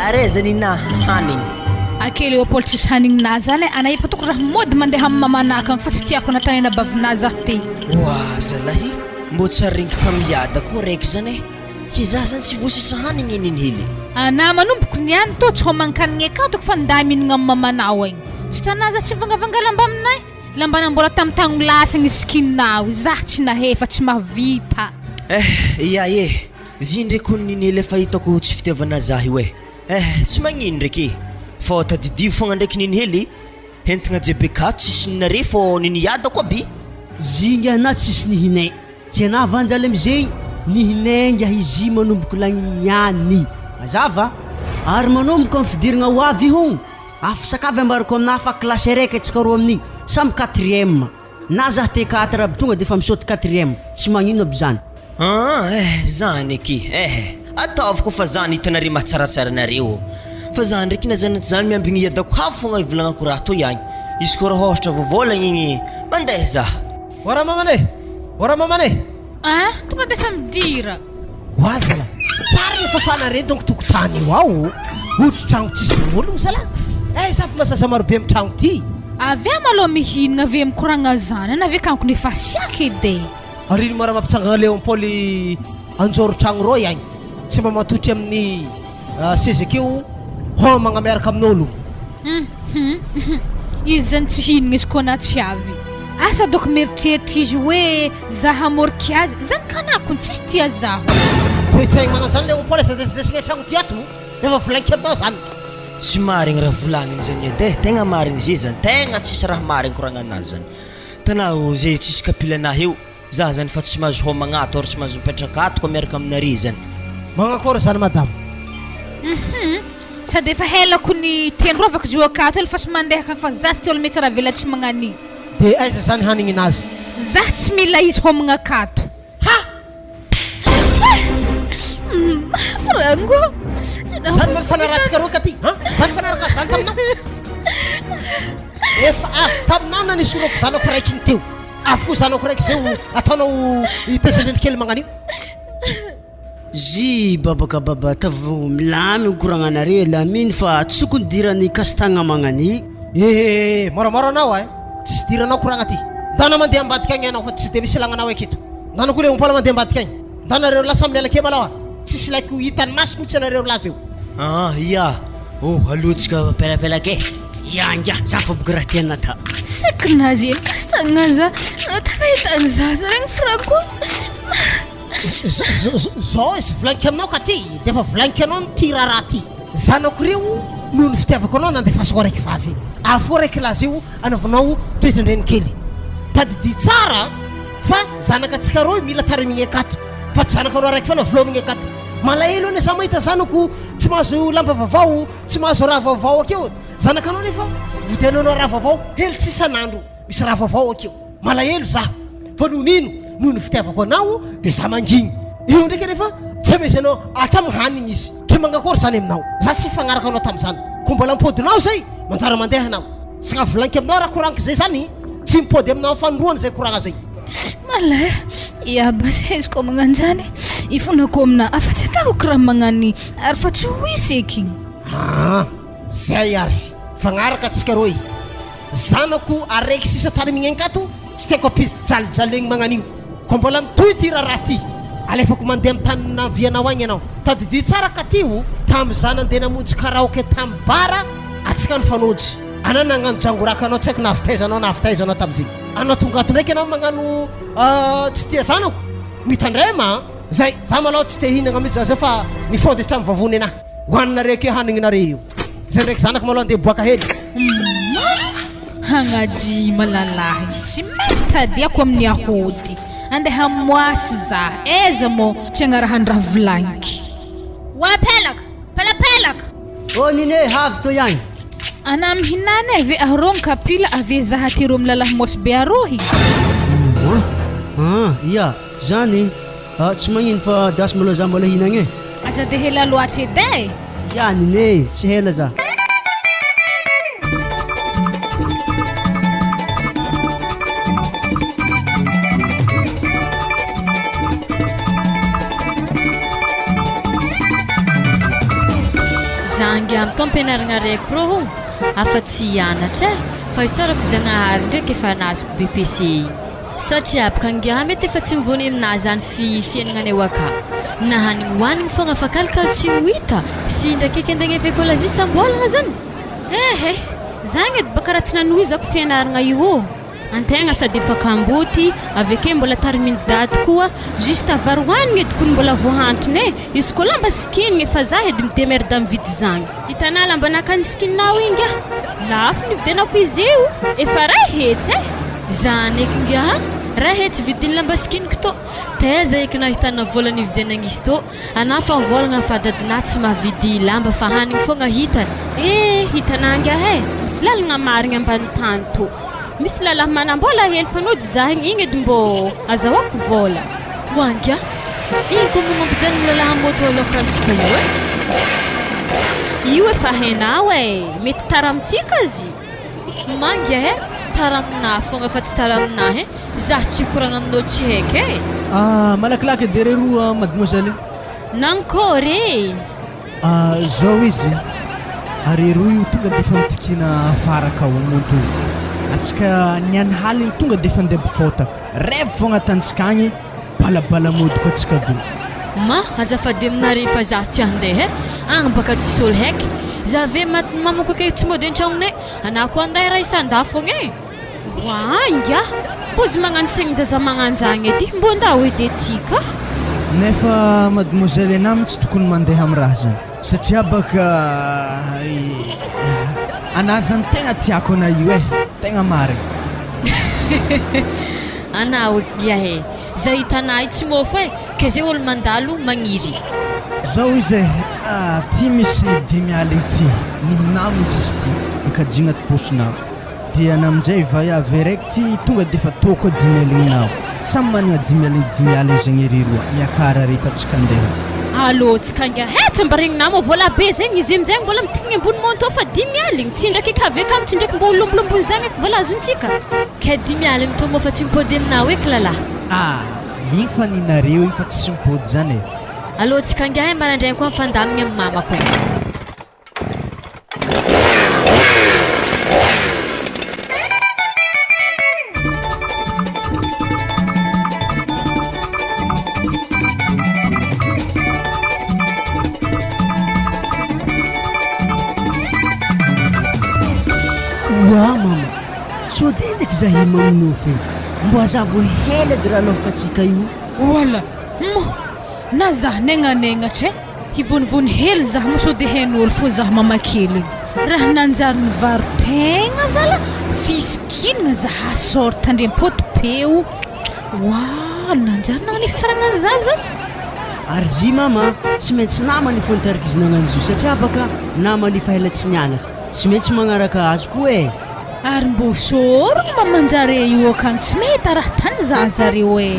arezany na hanigny akely Paul tsisy hanignina zany anay efa toko raha mody mandeha amin'ny mamanaka fa tsy tiako natanena bavina za ty zalahy mbo tsaringy famiada koa raiky zany kiza zany tsy voasisa hanigny niny hely ana manomboko niany to tsy homankanigny akato fa nda mihinagna amin'ny mamanao agny tsy tanaza tsy vangavanga lamba aminay lamba nambola tamtagno lasagny skininao za tsy nahe fa tsy mavita ya zindry ko niny hely efa hitako tsy fitiavana zahy hoe tsy magnino ndraiky fa tadidio fogna ndraiky niny hely hentigna jebekato tsisy ninare fô niniada koa by zingy ana tsisy nihinay tsy ana vanjaly amizay nihinenga izy manomboko lagniniany mazava ary manomboko amin'ny fidiragna ho avy hon afasakavy ambarako amina fa klasy araiky atsika roa amin'igny samy 4e na za te 4 aby tonga defa misaoty 4e tsy magnino aby zany zany eky ataovako fa zany hitanare mahatsaratsara nareo fa zany ndraiky na zany zany miambigny iadako hafa fogna ivolagnako raha to ihany izy koa raha ohatra vovolagna igny mandeha za ora mamane tonga defa midira wazala tsara ny fafanare donc tokotany io ao hodry tragno tsisy ologno zala sapy masasa marobe amin'ny tragno ty avy amaloha mihinagna avy mikoragna zany ana avy kanko nefa siaka edy ariny mara mampitsangana leo ampoly anjoro tragno ro ihany tsy mba matotry amin'ny seza akeo homagna miaraka amin'olo izy zany tsy hinagna izy koa na tsy avy asa doko mieritreritry izy hoe za hamoriky azy zany kanako tsisy tia zaho toetsaigny magnano zany le ampoly asadesidesigna tragno ty ato efa volanky atao zany tsy marigny raha volagniny zany edy tegna marigny zay zany tegna tsisy raha marigny koragna anazy zany tanao zay tsisy kapilanahy eo za zany fa tsy mahazo homagna ato ary tsy mahazo mipetraka ato koa miaraka aminare zany magnakory zany madame sady efa helako ny tendrovako zio akato ely fa sy mandeha akagny fa za sy te olo metsy raha vela tsy magnani de aiza zany hanigninazy za tsy mila izy homagna akato frango zany mafanaratsika roa ka ty zany fanaraka zany taminao efa avy taminao na nisoroko zanako raiky ny teo avy koa zanako raiky zay ataonao ipesandrendrikely magnanio zy babaka baba tavo milamy mikoragnanare laminy fa tsy tokony dirany kastagna magnani moramora anao tsisy diranao koragna ty ndana mandeha ambadika agny anao fa tsy de misy lagnanao eketo ndana koa le ompola mandeha ambadika agny tanareo lasa miala ke malao tsisy laiky hitany masoko mitsy anareo laza io ia alotsika pelapelake Yanga za fa boka raha tiana ta sakinazy eny kasy tagnanaza tanahitany zaza regny frako zao izy volagniko aminao ka ty de fa volagniko anao ny ty raha ty zanako reo noho ny fitiavako anao nandefasako araiky vavy afo raiky laza io anaovanao toetrandreny kely tadidy tsara fa zanaka atsika roy mila tarimigny akato fa tsy zanaka anao raiky fa na volomigny akato malahelo ane za mahita zanako tsy mahazo lamba vaovao tsy mahazo raha vaovao akeo zanaka anao nefa vidiananao raha vaovao hely tsy isan'andro misy raha vaovao akeo malahelo za fa noho nino noho ny fitiavako anao de za mangigny io ndraiky nefa tsy maintsy anao atramo hanigny izy ke magnakory zany aminao za tsy fagnaraka anao tam'izany ko mbola mipodinao zay manjara mandeha anao sy gna volaniky aminao raha koraniko zay zany tsy mipody aminao fanondroany zay koragna zay malay iabasa izy koa magnano zany ifonako amina afa-tsy atako raha magnany ary fa tsy ho isy eky zay ary fagnaraka atsika roy zanako araiky sisa tarimigny ankato tsy tiako ampijalijalegny magnan'io ko mbola mitoy ty raha ty alefako mandeha amin'ny tany navianao agny ianao tadidy tsara ka tyo tamy zana andeha namonjy karaoke tamy bara atsika ny fanojy anao nagnano jangoraka anao tsy haiko navitaizanao tam'zay anao tonga ato ndraiky anao magnano tsy tia zanako mitandrema zay za malao tsy te hinagna mihitsy zay fa nifondesitra amy vavony anahy hoaninare ke hanignynare io zay ndraiky zanako malao andeha boaka hely hagnaji malalahy tsy maintsy tadiako amin'ny ahody andeha moasy za eza mo tsy agnarahan-draha volaniky wa pelaka nine havy to ihany ana mihinana ave ahrong kapila ave zaha tiro amin'ny lalahy mosy be arohy ia zany tsy magnino fa dasy maloha za mbola hinagny aza de hela loatra edy ia nine tsy hela za zangy amin'ny tampianaragna raiky roho afa-tsy hianatra fa isarako zagnahary ndraiky efa nazoko BPC satria abaka angiahy mety efa tsy mivony aminazy zany fiainagna eo aka na hanigny hohanigny fogna fa kalikaly tsy hohita sy ndraiky eky andegna efakolazisa mbolagna zany zagny edy baka raha tsy nanohizako fianaragna io antegna sady efa kamboty aveke mbola tariminy daty koa juste avary hohanigny edy kony mbola voahantony izy koa lamba sikinigny efa za edy midemerde mividy zagny hitanà lamba nakany sikininao inga lafo nividianako izy io efa ray hetsy zany eky ngiaha raha hetsy vidiny lamba sikiniko to teza eky nahitana vola nividianagny izy to ana fa volagna fa dadina tsy mahavidy lamba fa hanigny fogna hitany hitanà ngiaha misy lalagna marigny ambany tany to misy lalahy manambola hely fanody zahigny igny edy mbô azahoako vola hoangia ino koa monompo jany lalahy moto alokantsika io efa hainao mety tara amintsika azy mangia tara aminahy fogna fa tsy tara aminahy zaho tsy koragna amin'olo tsy haiky malakilaky dere roa mademoiselle nankôry zao izy ary roa io tonga defa mitikina faraka omonto atsika niany haliny tonga defa ndeha bifotaka rêve fogna atantsika agny balabala modiko atsika do azafady aminare fa zaho tsy andeha agny baka tsisy olo haiky za ave mamako ake tsy mody an-tragnonay anako anday raha isan-da fogna inga pozy magnano segnin-jaza magnanjagny edy mbô nda ho edy atsika nefa mademoiselle anamy tsy tokony mandeha amin'ny raha zany satria baka ana zany tegna tiako ana io tegna marigny ana ogiahe za hitanay tsy mofo ke zay olo mandalo magniry zao izy ty misy 10 aligny ty nihinamo izy ty akajigna ty posonao dia anamizay vayave raiky ty tonga defa toko 10 aligninao samy manana 10 aligny zegny ery roa miakara rehefa tsika andeha allo tsika nga tsy mba regny namo vola be zegny izy amizay mbola mitikigny ambony monto fa 10 aligny tsy ndraiky ekaveka amy tsy ndraiky mbo lombolombony zagny eky vola azontsika ke 10 aligny to mofa tsy mipody aminao eky lalahy igny fa ninareo igny fa tsy mipody zany allo tsika nga marandraigny koa mifandamigny amin'ny mamako oa mama so de ndraiky zahay maminofy mbo azavo hely ady raha lohaka atsika io wala na zah negnanegnatra e hivonivony hely zah mo so de hain'olo fo zah mamakely raha nanjary ny varotegna zala fisikinagna zah asorta andrem-potopeo wa nanjary nagnany fifaragnan zaza ary zy mama tsy maintsy namany fo nitariky izy nagnano zo satria baka namany fa hela tsy nianatra tsy maintsy magnaraka azy koa e ary mbo sorogno mamanjare io akagny tsy mety raha tany zah zareo e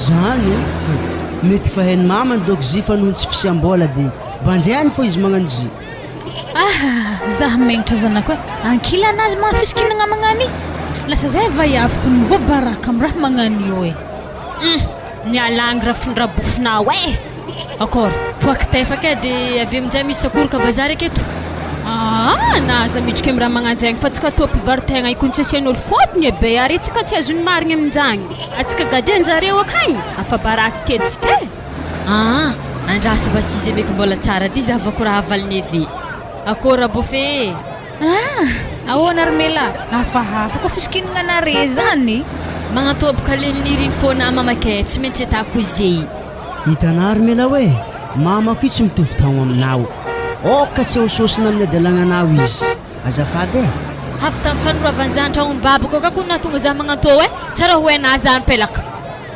zany mety fa hainy mamany dok zy fa noho tsy fisiam-bola de banjehany fo izy magnano zy zah megnatra zanako e ankila anazy mana fisikinagna magnany lasa zay vaiaviko nouveau baraka amy raha magnany io e nialangy rafindrabofinao e Accord poaky tefaka de avy aminjay misy sakoroka bazary aketo naza midriky amy raha magnanjaigny fa tsika tô mpivarotegna ikontsesian'olo fotony e be ary tsika tsy azony marigny aminjagny atsika gadrenjareo akagny afa baraka keditsika e andrasa basizy meky mbola tsara dy zavako raha avaliny eve akora bofe ahoana armela hafahafa koa fisikinagna nare zany magnatoboka leliniry fô namamake tsy maintsy atako izay hitanao armela hoe mamako io tsy mitovy tagno aminao oka tsy hososina amin'ny adalagnanao izy azafady e hafa tamin'ny fanoravany zany tragnony babako ka koa nahatonga zah magnantô e tsara ho hainah zany pelaka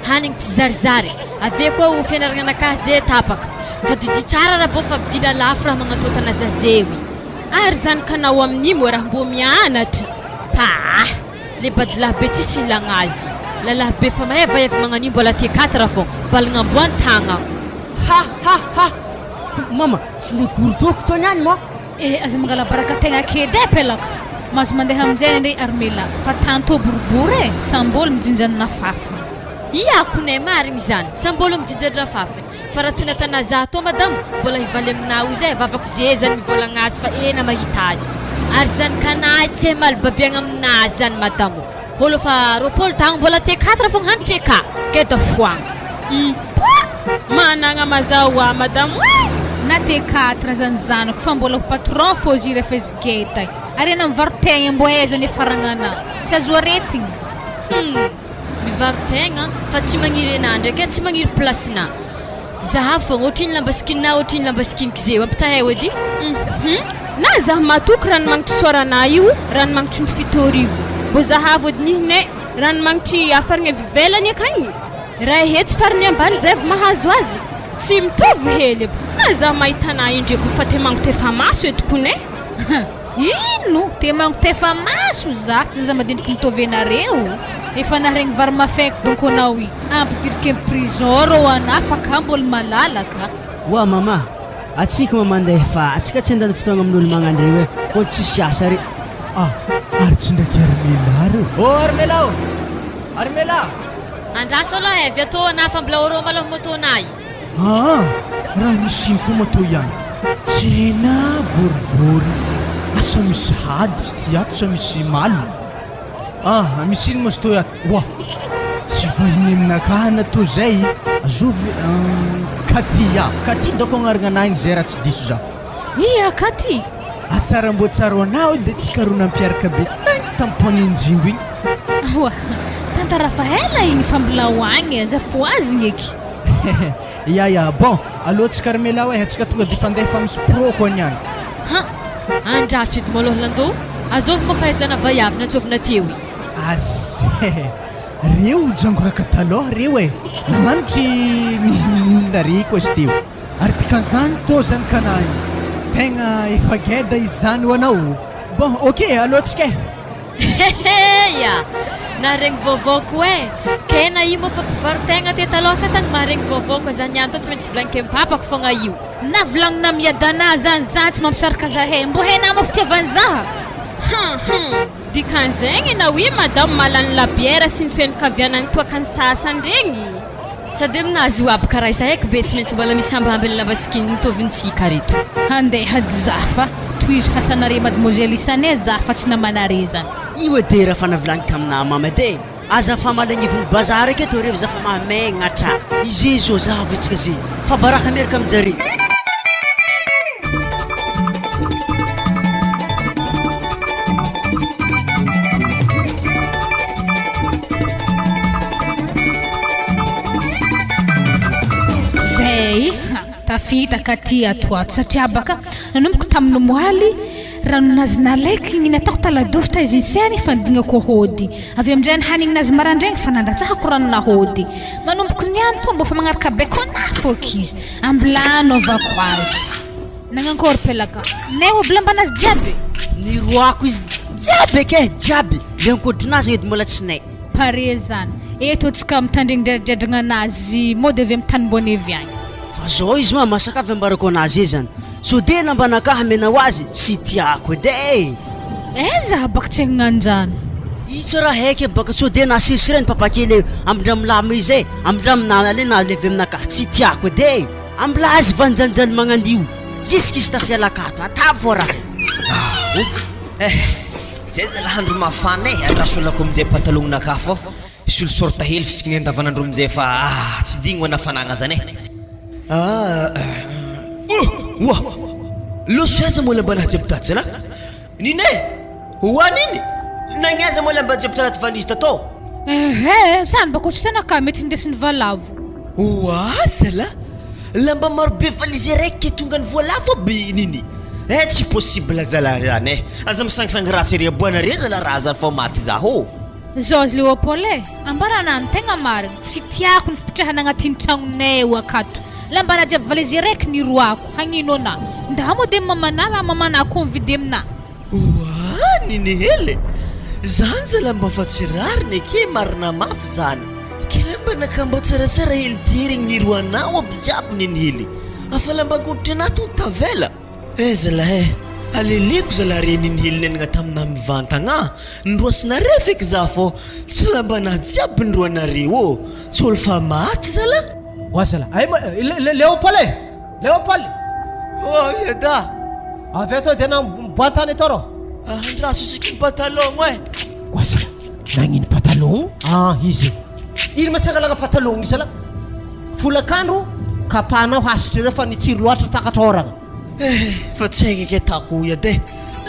hanigny tsy zarizary ave koa ho fianaragna anakahy zay tapaka fa didi tsara raha bô fa vidina lafo raha magnantô tanaza zewy ary zany kanao amin'io mo raha mbô mianatra le badilahy be tsisy ilagna azy lalahy be fa mahay vaevy magnan'io mbola te 4 fô mbalagna amboany tagna mama tsy nekorotoko to niany mo aza mangala baraka tegna kedy e pelaka mazo mandeha aminjay ndre armela fa tantô boribory e sambôly mijinjanona fafiny iakone marigny zany sambôly mijinjanona fafiny fa raha tsy natana zah tô madamo mbola hivaly aminao izy e vavako ze zany mivolagna azy fa ena mahita azy ary zany kanahy tsy hay malibabiagna aminazy zany madamo olo fa roapolo tagno mbola te 4 fogna hanitra eka keda foagna managna mazahoa madamo na te 4 zany zanako fa mbola ho patron fô zy refa izy geta ary ana mivarotegna mbo aizany efaragnana tsy azo aretigny mivarotegna fa tsy magniry anah ndraiky tsy magniry placena zaha fogna ohatriny lambasikina ohatriny lambasikiniky zeo ampitahay edy na zah matoky ranomagnitry soranah io ranomagnitry mifitôrivo mbô zahavo edy nihine ranomagnitry afarigny avivelany akagny raha hetsy fariny ambany zay vao mahazo azy tsy mitovy hely na zah mahitanah io ndraiky fa te mango tefa maso edikone ino te mango tefa maso zah tsy za madiniky mitovy anareo efa naregny vary mafaiky donc anao i ampidirika amy prison rô anah fa ka mbola malalaka oa mama atsika mamandeha fa atsika tsy andany fotoagna amin'olo magnandreo e ko tsisy asa re ary tsy ndraiky armela reo armela andraso aloha avy atô anah fa mbola orô maloha motonay raha misy koa matô ihany tsena vorivory asa misy hady tsy ty ato sa misy malo misy ino masy tô ato oa tsy vahiny aminakahy natô zay azovy katy doko agnaragna anahy zay raha tsy diso za katy asara mbô tsaro anao de tsy karona ampiaraka be tampony anjingo igny tantara fa ela igny fa mbola hoagny zafo azigny eky ya bon aloha tsy karmela hoe atsika tonga de fandeha fa misy pro koa niany andraso edy maloha landô azovy mo fahaizana vaiavina antsovina teo i reo jango raka taloha reo e nagnanotry nareko azy teo ary tikan'izany tô zany kanahy tegna efa geda izy zany ho anao bon ok aloha tsika ya naregny vaovaoko e kena io moa fa mpivarotegna te taloha ka tagny maharegny vaovaoko zany ihany tô tsy maintsy volagniko papako fogna io na volagnina miadanah zany za tsy mampisaraka zahay mbo hainah mafitiavany zaha dikan'zegny na oui madame malany labiera sy ny fianakavianany toakany sasany regny sady aminazy ho aby karaha isa haiky be tsy maintsy mbola misy hambahamby lambasikiny nitovintsika reto handeha hady zah fa toy izy hasanare mademoiselle isane zah fa tsy namanare zany io edy raha fa navolagny taminah mama edy aza fa malagnivony bazary aketo reo za fa mamegnatra izy zo za avetsika zay fa baraka miaraka aminjare tafitaka aty atoato satria baka nanomboka tamin'ny moaly ranonazy nalaiky igny nataoko taladosy ta izy inseny fandignako hody avy amin'izay ny hanigninazy marandraigny fa nandatsahako ranona hody manomboka niany to mbo fa magnaraka bekona foka izy ambilano avako azy nagnankory pelaka nay oblambanazy jiaby ny roako izy jiaby eke jiaby le ankodrinazy edy mbola tsy nay pare zany eto atsika mitandregny dradradregna anazy mody avy amin'ny tanimbony avy agny fa zao izy ma masaka avy ambarako anazy e zany so de lambanaka hamenao azy tsy tiako edy zaho baka tsy hagnanjany itsy raha haiky baka so de nasirisireny papakely ambindramilama izy ambindramina na levy aminaka tsy tiako edy ambila azy vanjanjany magnandio jisk'izy tafialakato atavo raha zay zalahandro mafana andrasolako amizay patalognonaka fô isy olo sorta hely fisikiny andavanandro amizay fa tsy digno anafanagna zany oa loso aiza mola mba nahajiaby tato zala nine hoaniny nagnaza mola mba jiaby tanaty valizy tatao zany bako tsy tenaka mety hindesin'ny valavo oa zala lamba marobe valizy raiky tonga ny voalavo aby niny tsy possible zala zany aza misangisangy ratsy ery aboana re zala raha zany fa maty zaho Georges Léopold ambarana ny tegna marina tsy tiako ny fipitrahana agnatin'ny tragnonay eo akato lambana jiaby valizy raiky ny roako hagnino ana nda mode mamana convide amina oa niny hely zany zala mba fa tsy rariny ake marina mafy zany ke lamba nakamba tsaratsara hely dirigny ny roanao aby jiaby niny hely afa lamba ankoditry anahy to tavela zala aleleko zala re niny hely nenagna tamina mivantagna ndroasinare feky za fô tsy lambana jiaby ny roanareo tsy olo fa maty zala oazala Léopold yada avy ato dia namboatany atao rô andraso siky patalogno oazala nagnino patalogno izy iny matsangalagna patalogno izy ala folakandro kapanao hasitry reo fa nitsiry loatra takatra oragna fa tsy haigny ake tako yade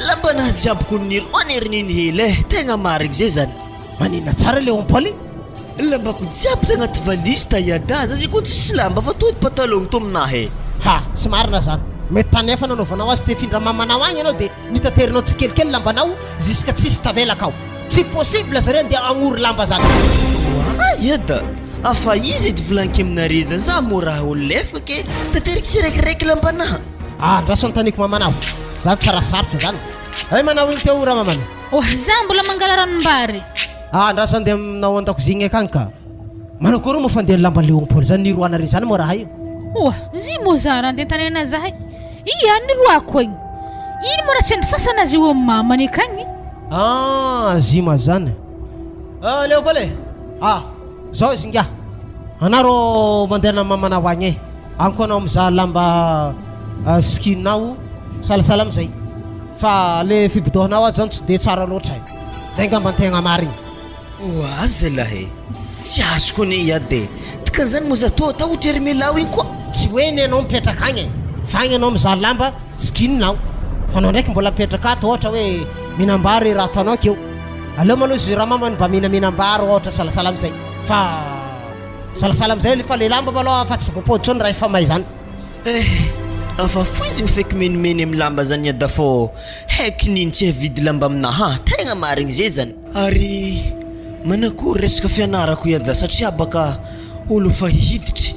lambana jiaboko ny roany ery niny hely tegna marigny zay zany manina tsara Léopold lambako jiaby tagnaty valizy ta yada za zay koa tsisy lamba fa tody patalogno to aminahy tsy marina zany mety tany efa nanaovanao azy te findra mamanao agny anao dia nitaterinao tsikelikely lambanao ziska tsisy tavelakao tsy possible zareo dia agnory lamba zany yada afa izy edy volaniko aminare zany za moraha olo lefaka ke tateriky tsy raikiraiky lambanaha andraso antaniko mamanao zany tsara sarotra zany manao iny teo raha mamana za mbola mangala ranombary andraso andeha aminao an-dakozigny akagny ka manakôry moa fandeha lamba Léopold zany niroanare zany moa raha io zy moa za raha andeha tanena zahay iya niroako igny iny moa raha tsy andifasana azy eo amin'ny mamany akagny zima zany Léopold zao izy ngia anaro mandeha na mamanao agny anko anao mizaha lamba skininao salasala amizay fa le fibidohanao azy zany tsy de tsara loatra zay ngamba antegna marigny zalahy tsy azoko ane yade tikan'izany moa za taotry ery melao igny koa tsy hoe ny anao mipetraka agny fa agny anao mizaha lamba skininao fa anao ndraiky mbola mipetraka ato ohatra hoe minambary raha ataonao akeo aleo maloha izy raha mamany mba minaminambary ohatra salasala amizay fa salasala amizay fa le lamba maloha fa tsy voapody raha efa may zany afa foizigny feky menimeny amin'ny lamba zany yada fô haiky niny tsy havidy lamba aminaha tegna marigny zay zany ary manakory resaka fianarako yada satria baka olo fa hiditry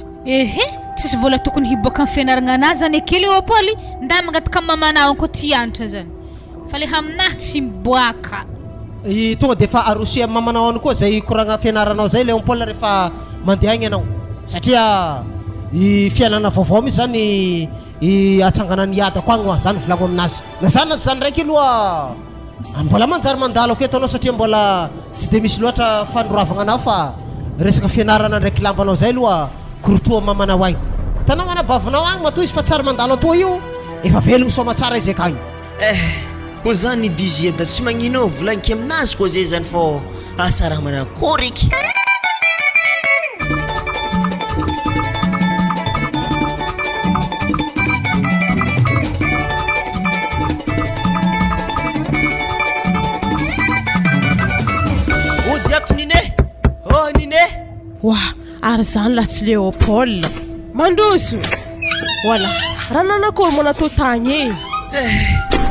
tsisy vola tokony hiboaka amin'ny fianaragna anazy zany ake Léopold nda mangataka mamanao anko tianatra zany fa le aminahy tsy miboaka tonga dia fa arosi amin'ny mamanao any koa zay koragna fianaranao zay Léopold rehefa mandeha agny anao satria fiainana vaovao misy zany atsangana ny adako agny zany volako aminazy na zany zany raiky aloha mbola manjary mandalo ako eto anao satria mbola tsy de misy loatra fanoravagna anao fa resaka fianarana ndraiky lambanao zay aloha korotoa mamanao agny tanao anabavinao agny matoa izy fa tsara mandalo atoa io efa velogny soma tsara izy akagny koa zany dizy da tsy magnino volaniky aminazy koa zay zany fô asa raha manakory eky ary zany la tsy Léopold mandroso Voilà. Raha nanakôry moa natao tagny e?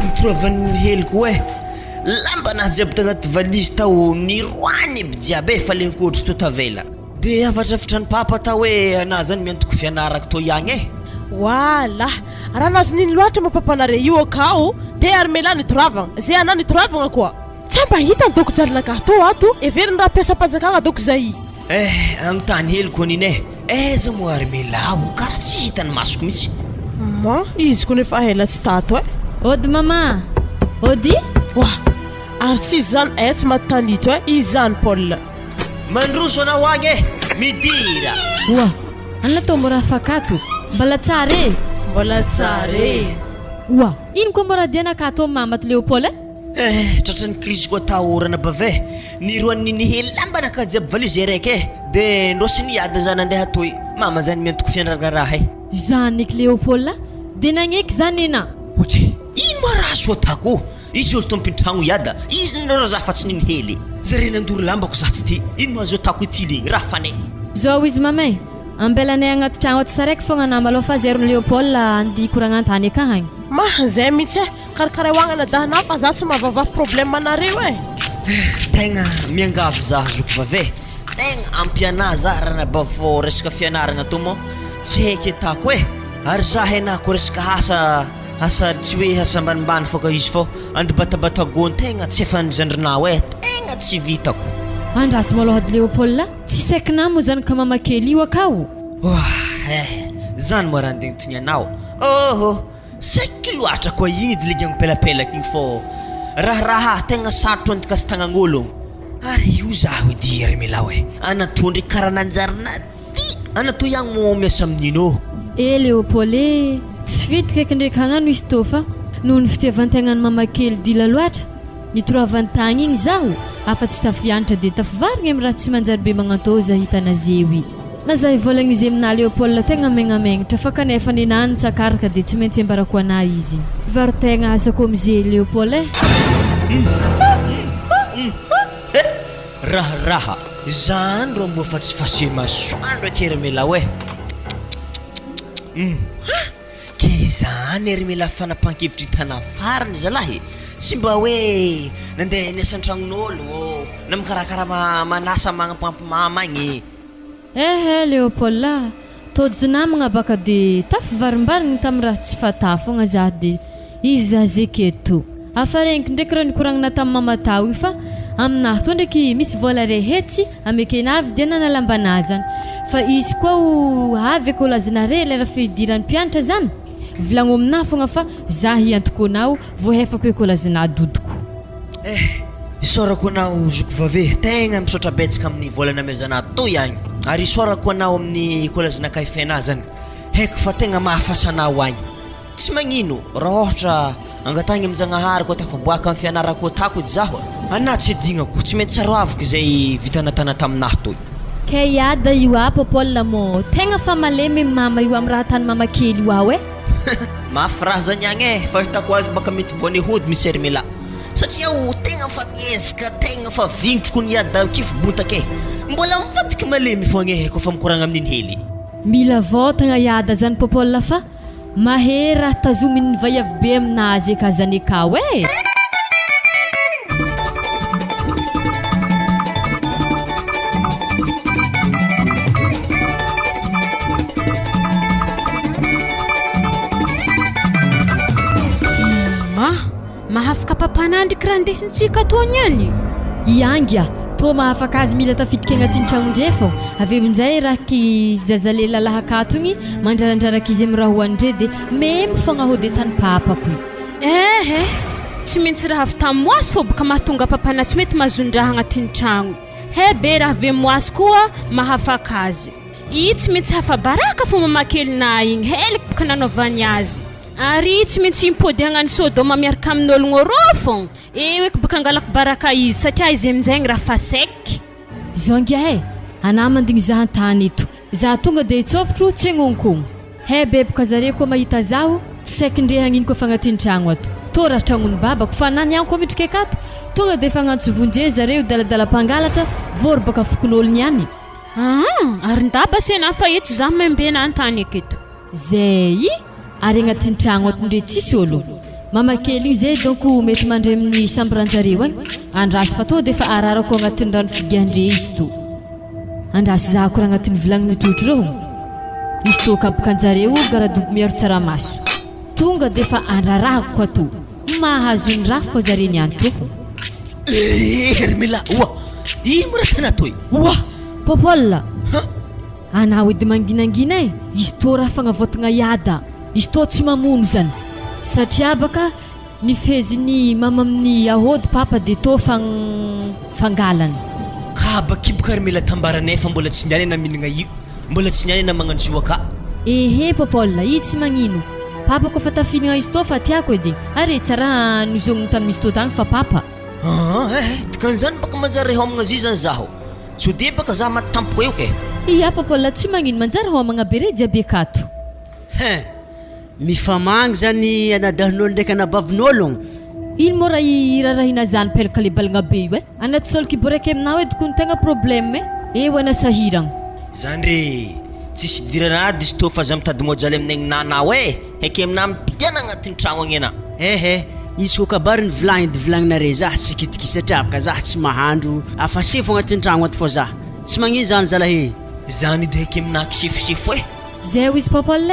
Mitoroavan'ny heliko hoe lamba nazy jiaby tagnaty valizy tao niroany aby jiaby fa lenkodry to tavela dia avatrafitra ny papa tao hoe anah zany miantoko fianarako to ihany e. Voilà. Raha nazy niny loatra mampapanare io akao dia ary mela nitoravagna zay anah nitoravagna koa tsy mba hita ny doko jalinakahy to ato everiny raha mpiasa-panjakagna doko zay agnontany heliko aniny za moa ary melao karaha tsy hitany masoko mihitsy ma izy ko nefa ela tsy tato Ody mama Ody Wah, ary tsy izy zany tsy matanito izy zany Paul mandroso anao agny midira Oa anona tao mora afakato mbala tsara e mbola tsara e Oa ino koa mora dianaka atao mama to Léopold tratrany crise koa tahorana bave niroan'iny hely lambanaka jiaby valizy raiky dia ndrosy niady zany andeha toy mama zany miantoko fianarana raha zany eky Léopold dia nagneky zany ena ohatry ino ma raha so atako izy olo tompin-tragno iada izy nora zafatsy niny hely zare nandoro lambako za tsy ty ino ma zo atako ity le raha fanay zao izy mamay ambelanay agnaty tragno aty saraiky fogna na maloha fa zero Léopold andi koragnantany akagny ma zay mihitsy karakara hoagnana dahana fa za tsy mahavavaha problème anareo tegna miangavy za zoko vave tegna ampiana za raha naba fô resaka fianaragna to mo tsy haiky atako ary za hainako resaka asa tsy hoe asa ambanimbany foka izy fô andibatabatagon tegna tsy efa nizandrinao tegna tsy vitako andrasy maloha ady Léopold tsy saikina mo zany ka mamakely io akao zany moa raha andegnotiny anao saiky loatra koa igny di ligagno pelapelaka igny fô raharaha tegna sarotro andikasy tagnagn'olo ary io zaho edy ary milao anatondry karaha nanjarina ty anato ihany mo miasa amin'ino Léopold tsy fity kaiky ndraiky hagnano izy tô fa noho ny fitiavan-tegnany mamakely dila loatra nitoravantagny igny zaho afa tsy tafianatra dia tafivarigny amin'ny raha tsy manjary be magnatao za hitanazy eo na zaho ivolagna izy amina Léopold tegna megnamegnatra fa kanefa ninany tsakaraka dia tsy maintsy ambarako anah izy varotegna asako amizay Léopold raha zany ro mboa fa tsy fase masoandro akery mila ke zany ery mila fanapahan-kevitry hitana farany zalahy tsy mba hoe nandeha niasan-tragnon'olo na mikarakara manasa magnampampamagny Léopold tôjo namagna baka dia tafivarimbarigny tamin'ny raha tsy fatah fogna za dia izy za zeketo afa reniko ndraiky raha nikoragnana tamin'ny mamatao io fa aminahy to ndraiky misy vola rehetsy amekenavy dia nanalambana zany fa izy koa ho avy ako lazinare lera fidiran'ny mpianatra zany volagno aminahy fogna fa za hiantoko anao voahefako eko lazina dodoko isorako anao zoko vave tegna misaotra betsaka amin'ny volana amezana to ihany ary isorako anao amin'ny kolazina kaifena zany haiko fa tegna mahafasanao agny tsy magnino raha ohatra angatagny amin'Jagnahary koa tafaboaka amin'ny fianarako atako edy zaho anah tsy adignako tsy maintsy tsaro aviko zay vitanatana taminahy toy ke iada io Paul mo tegna fa malemy mama io amin'ny raha tany mamakely io ao mafy raha zany agny fa hitako azy baka mety voany hody misy ery mila satria tegna fa miezaka tegna fa vintroko niada kifo botaka mbola mivadiky malemy fo agny koa fa mikoragna amin'iny hely mila vôtagna iada zany Paul fa mahery raha tazominy vaiavy be aminazy eka zany akao mahafaka papanandriky raha ndesintsika atony any iangya to mahafaka azy mila tafidika agnatin'ny tragno fô avy amin'izay rahaky zazale lalahakato igny mandrarandraraky izy amin'ny raha hoandre dia memy fogna ho dia tany papako tsy maintsy raha avy tamoasy fô boka mahatonga papana tsy mety mahazondraha agnatin'ny tragno be raha avy moasy koa mahafaka azy tsy maintsy hafa baraka fô mamakelina igny heliky boka nanaovany azy ary tsy maintsy impody hagnany sodoma miaraka amin'ologno rô fô eky boka angalako baraka izy satria izy amin'izay raha fa saiky zao ngia anah mandigny za antany eto za tonga dia itsofotro tsy agnonkogno be boka zare koa mahita zaho tsy saiky ndrehagna iny koa fa agnatin'ny tragno ato to raha tragnony babako fa nany ihany koa mitrika akato tonga dia efa agnantsovonje zareo daladala-mpangalatra vory baka fokon'olony ihany ary ndaba sena fa eto za membena antany aketo zay ary agnatin'ny tragno ato ndre tsisy olo mamakely igny zay donc mety mandray amin'ny sambranjareo agny andrasy fa to dia efa ararako agnatin'ny rano figiandre izy to andrasy zahako raha agnatin'ny vilagny mitotro reo izy to kapokanjareo garadompo miaro tsaramaso tonga dia efa andrarahako ato mahazo ny raha fô zareny any to Hermela oa ino mo raha tana toy oa Popol anao edy manginangina e izy to raha fagnavotagna iada izy to tsy mamono zany satria baka ny fezin'ny mama amin'ny ahody papa dia to fangalany ka bakiboka Hermela tambaranay fa mbola tsy niany na minagna io mbola tsy niany na magnanjo aka ehe Popol io tsy magnino papa ko fa tafinagna izy to fa tiako edy ary tsara nizogny tamin'izy to tagny fa papa dikan'izany baka manjary homagna zy zany zaho tsy dia baka zaho matampoka eo ke iya Popol tsy magnino manjary homagna be re jiaby akato mifamangy zany anadahin'olo ndraiky anabavin'olo ino mo raha irarahina zany pelaka le balagna be io anaty solky boraiky aminao edy ko ny tegna problème eo anasahiragna zany re tsisy diranady izy to fa za mitady mojaly aminay nanao haiky amina mipidiana agnatin'ny tragno agny ana izy ko kabary ny vilagninare zah tsy kitikisatravaka zah tsy mahandro afasefo agnatin'ny tragno ato fô zah tsy magnino zany zalahe zany edy haiky amina kisefosefo zay ho izy Popol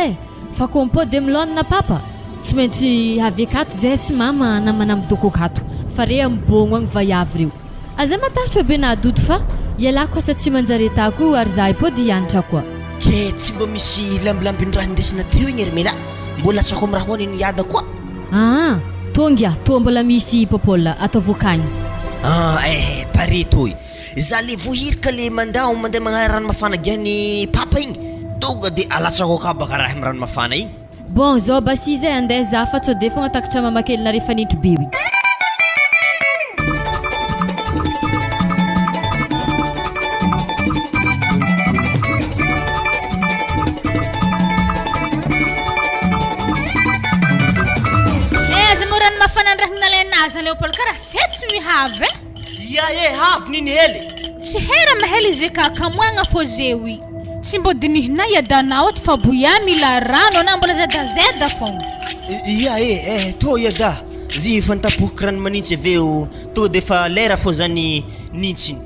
fa kompo de milona papa tsy maintsy avy akato zay sy mama namana midoko akato fa re ambogno agny vaiavy reo aza matahatra be nadodo fa ialako asa tsy manjary atako ary zahay po dia hianatra koa ke tsy mba misy lambilambin-draha indesina teo igny Hermela mbola tsako amin'ny raha hoaniny iada koa tonga to mbola misy Popol ataovokagny pare toy za le vohirika le mandeha magnara rano mafana giany papa igny tonga dia alatsako ka baka raha amin'ny rano mafana igny bon zao basi zay andeha za fa tsy dia fogna takatra mamakelina rehefa nitry be wy Leopold karaha Cette mihave havy niny hely tsy hera mahely zay ka kamoagna fô zewy tsy mbo dinihina iadanao ato fa boia mila rano anao mbola zedazeda fogna to iada zy fantapohiko rano manintsy aveo to dia efa lera fô zany nintsiny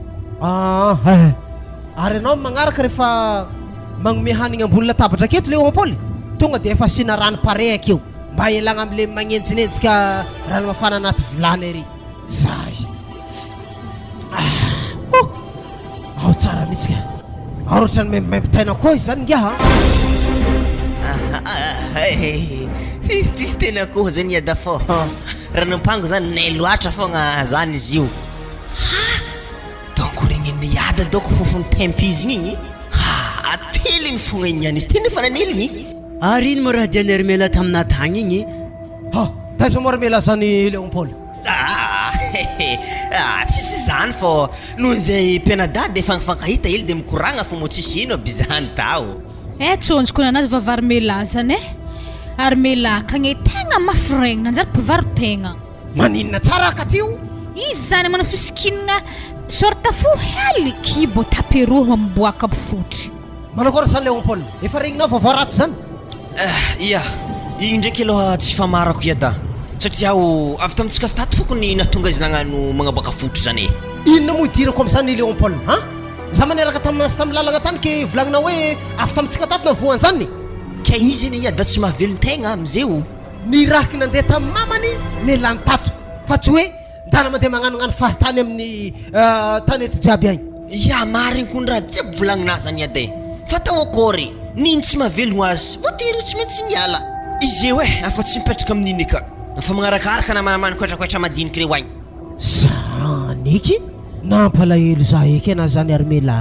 ary anao magnaraka rehefa magnome hanigny ambony latabatra aketo le Paul tonga dia efa asina rano pare akeo mba ialagna am'le magnenjinenjika rano mafana anaty vilany ery zay ao tsara mihitsy ka aroatra ny memempitaina koa izy zany ngiaha tsisy tena koa zany iada fô ranompango zany nay loatra fogna zany izy io donc regniny iada doko fofony tempi izy igny ateliny fogna igny izy tena efa naneliny ary ino mo raha diany Hermela tamina tagny igny taiza mo Hermela zany Léon Paul tsisy zany fô noho zay mpianada dia fankafankahita hely dia mikoragna fô mo tsisy ino aby zany tao tsonjoko nanazy vava Hermela zany Hermela kagny tegna mafregnina anjary mpivaro tegna maninona tsara ka tio izy zany mana fisikinagna sorta fo hely kibo taperoho amboaka bifotry manakôra zany Léon Paul efa regninao vava ratsy zany igny ndraiky aloha tsy famarako iada satria avy tamintsika avy tato fokony natonga izy nagnano magnaboaka fotro zany inona moa idirako am'zany Léon Paul za maneraka taminazy tamin'ny lalagna tany ke volagninao hoe avy tamintsika tato navoany zany ka izy eny iada tsy mahavelon-tegna am'izeo niraky nandeha tamin'ny mamany nelany tato fa tsy hoe ndana mandeha magnanognano fahatany amin'ny tany eto jiaby agny mariny ko ny raha jiaby volagnina zany iada fa tao akôry niny tsy mahavelogno azy voatiry tsy maintsy miala izy eo afa tsy mipetraka amin'iny ka fa magnarakaraka na manamany koetrakoetra madiniky reo agny zaniky nampalahelo za eky ana zany Hermela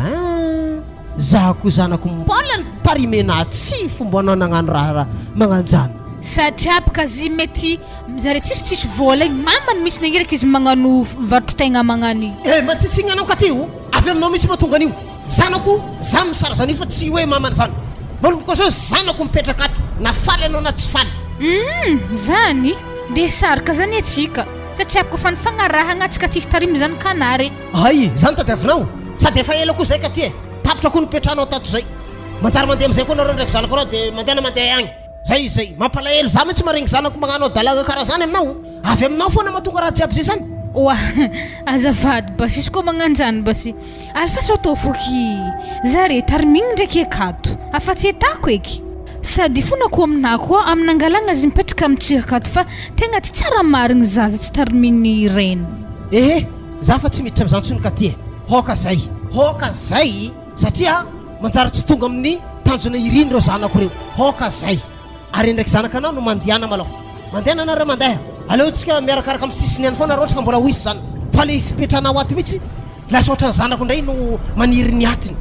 za ko zanako mbola tarimena tsy fomba anao nagnano raha magnano zany satria baka zy mety mizare tsisitsisy vola igny mamany misy nagniraky izy magnano varotegna magnany matsitsigny anao ka tio avy aminao misy matonga an'io zanako za misara zany fa tsy hoe mamany zany manomboka zanako mipetraka ato na faly anao na tsy faly zany de saraka zany atsika satria baka fa nifagnarahagna atsika tsika tarimy zany kanary ay zany tadiavinao sady efa ela koa zay ka ty tapitra ko nipetrahanao tato zay manjary mandeha am'izay koa nareo ndraiky zanako reo dia mandeha agny zay mampalahelo za mitsy maregny zanako magnano dalaga karaha zany aminao avy aminao foana mahatonga raha jiaby zay zany oa azafady basy izy koa magnanjany basy alfa sao atao foky zare tarimigny ndraiky akato afa-tsy etako eky sady fonako aminah koa aminangalagna azy mipetraka amintsika akato fa tegna ty tsara marigny zaza tsy tarimigny reny za fa tsy miditra am'izany tsony ka ty hoka zay satria manjary tsy tonga amin'ny tanjona iriny reo zanako reo hoka zay ary ndraiky zanaka anao no mandehana malao mandeha nanareo mandeha aleo tsika miarakaraka amin'ny sisiny any foana roatra ka mbola hoisy zany fa le fipetrana ato mihitsy lasa ohatrany zanako indray no maniry ny atiny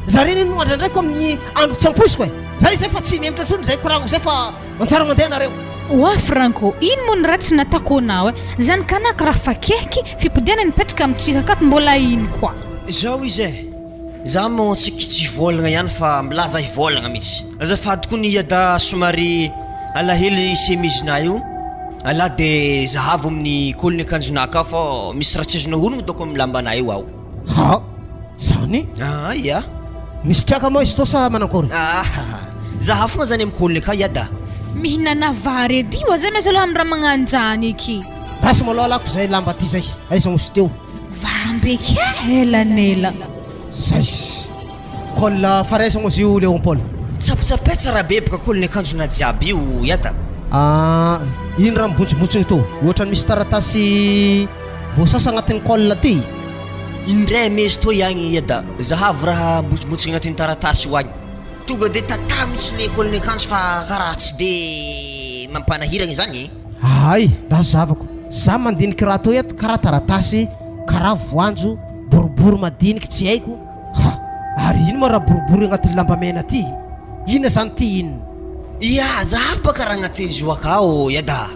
zareny no andra ndraiky amin'ny andro tsy amposiko zay fa tsy memitra trony zay koragno zay fa mantsara mandeha nareo oa Franco ino moa ny raha tsy natako anao zany kanaka raha fakeky fipodiana nipetraka amintsika akato mbola ino koa zao izy za mo tsy volagna ihany fa milaza volagna mihitsy azafady koa ny iada somary alahely semizina io ala de zahavo amin'ny kolony akanjonaka fa misy raha tsy azona honogno doko amin'ny lambana io aho zany ia misy traka moa izy to sa manakory zaha fogna zany amin'ny kolony ka iada mihinana vary edy oa zay miasa aloha amin'ny raha magnanjany eky rasy malao alako zay lamba ty zay aiza mosy teo vambeky elanela zay kola faraiza moa zio Léon Paul tsapitsapay tsara be boka kolony akanjona jiaby io iada ino raha mibontsibontsiny to ohatrany misy taratasy voasasa agnatin'ny colle ty indray mezy to ihagny iada zahavy raha mibontsibontsiny agnatin'ny taratasy ho agny tonga de tata mihitsy le kolony akanjo fa karaha tsy de mampanahiragna zany ay raha zavako za mandiniky raha to eto karaha taratasy karaha voanjo boribory madiniky tsy haiko ary ino ma raha boribory agnatin'ny lambamena ty ina zany ty ino ia zahavy ba karaha agnatin'ny zoakao iada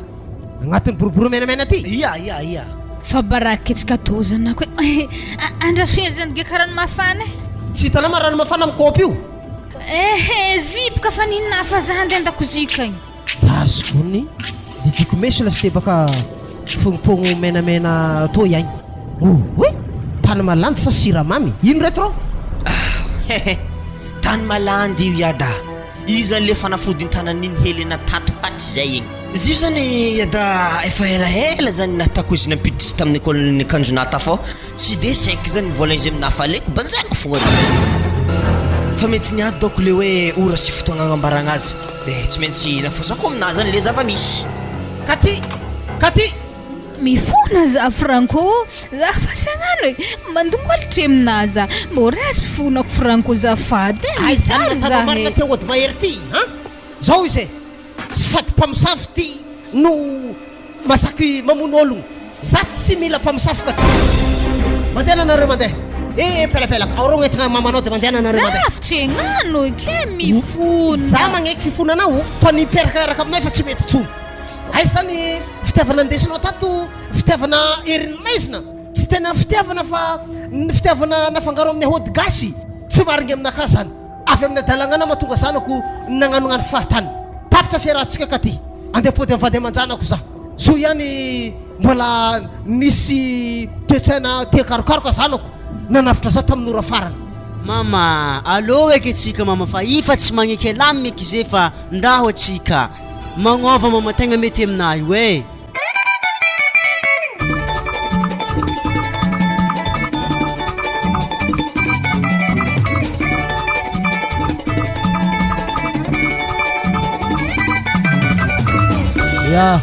agnatin'ny boribory menamena ty ia fa baraketsika to zanako andras fely zany ge karaha ny mafana tsy hitanao ma rano mafana amin'ny kaopy io zipoka fa ninona fa za andeha andakozika igny rasony didiko mesy lasy te baka fognopogno menamena to ihagny tany malandy sa siramamy ino reto ro tany malandy io iada io zany le fanafodiny tanan'iny hely natato hatsy zay igny izy io zany iada efa elaela zany natako izy nampiditry tamin'ny kolony akanjonata fa tsy de saiky zany vola izy aminafaleko banjako fogna fa mety niady doko le hoe ora sy fotoagna agnambaragna azy de tsy maintsy nafosako aminazy zany le zava-misy katy mifona za Franco za fa tsy agnano e mandongolitry aminaza morazy fifonako Franco zafady marina teo ody mahery ty zao izy sady mpamosavy ty no masaky mamono ologno za tsy mila mpamosavy ka ty mandeha nanareo mandeha pelapelaka aorogno entagna mamanao de mandeha nanareo mandeha zafitry agnano ke mifona za magneky fifonanao fa niperaka araka aminay fa tsy mety tsony ay zany fitiavana andesinao tato fitiavana erin'ny maizina tsy tena fitiavana fa fitiavana nafangaro amin'ny hody gasy tsy marigny aminaka zany avy amin'ny adalagnana mahatonga zanako nagnanognano fahatany tapitra fiarahantsika ka ty andeha pody mivady aman-janako za so ihany mbola nisy toetsaina tiakarokaroka zanako nanavitra za tamin'ora farany mama allo eky atsika mama fa ifa tsy magneky alamy eky zay fa ndaho atsika magnova mama tegna mety aminahy hoe ya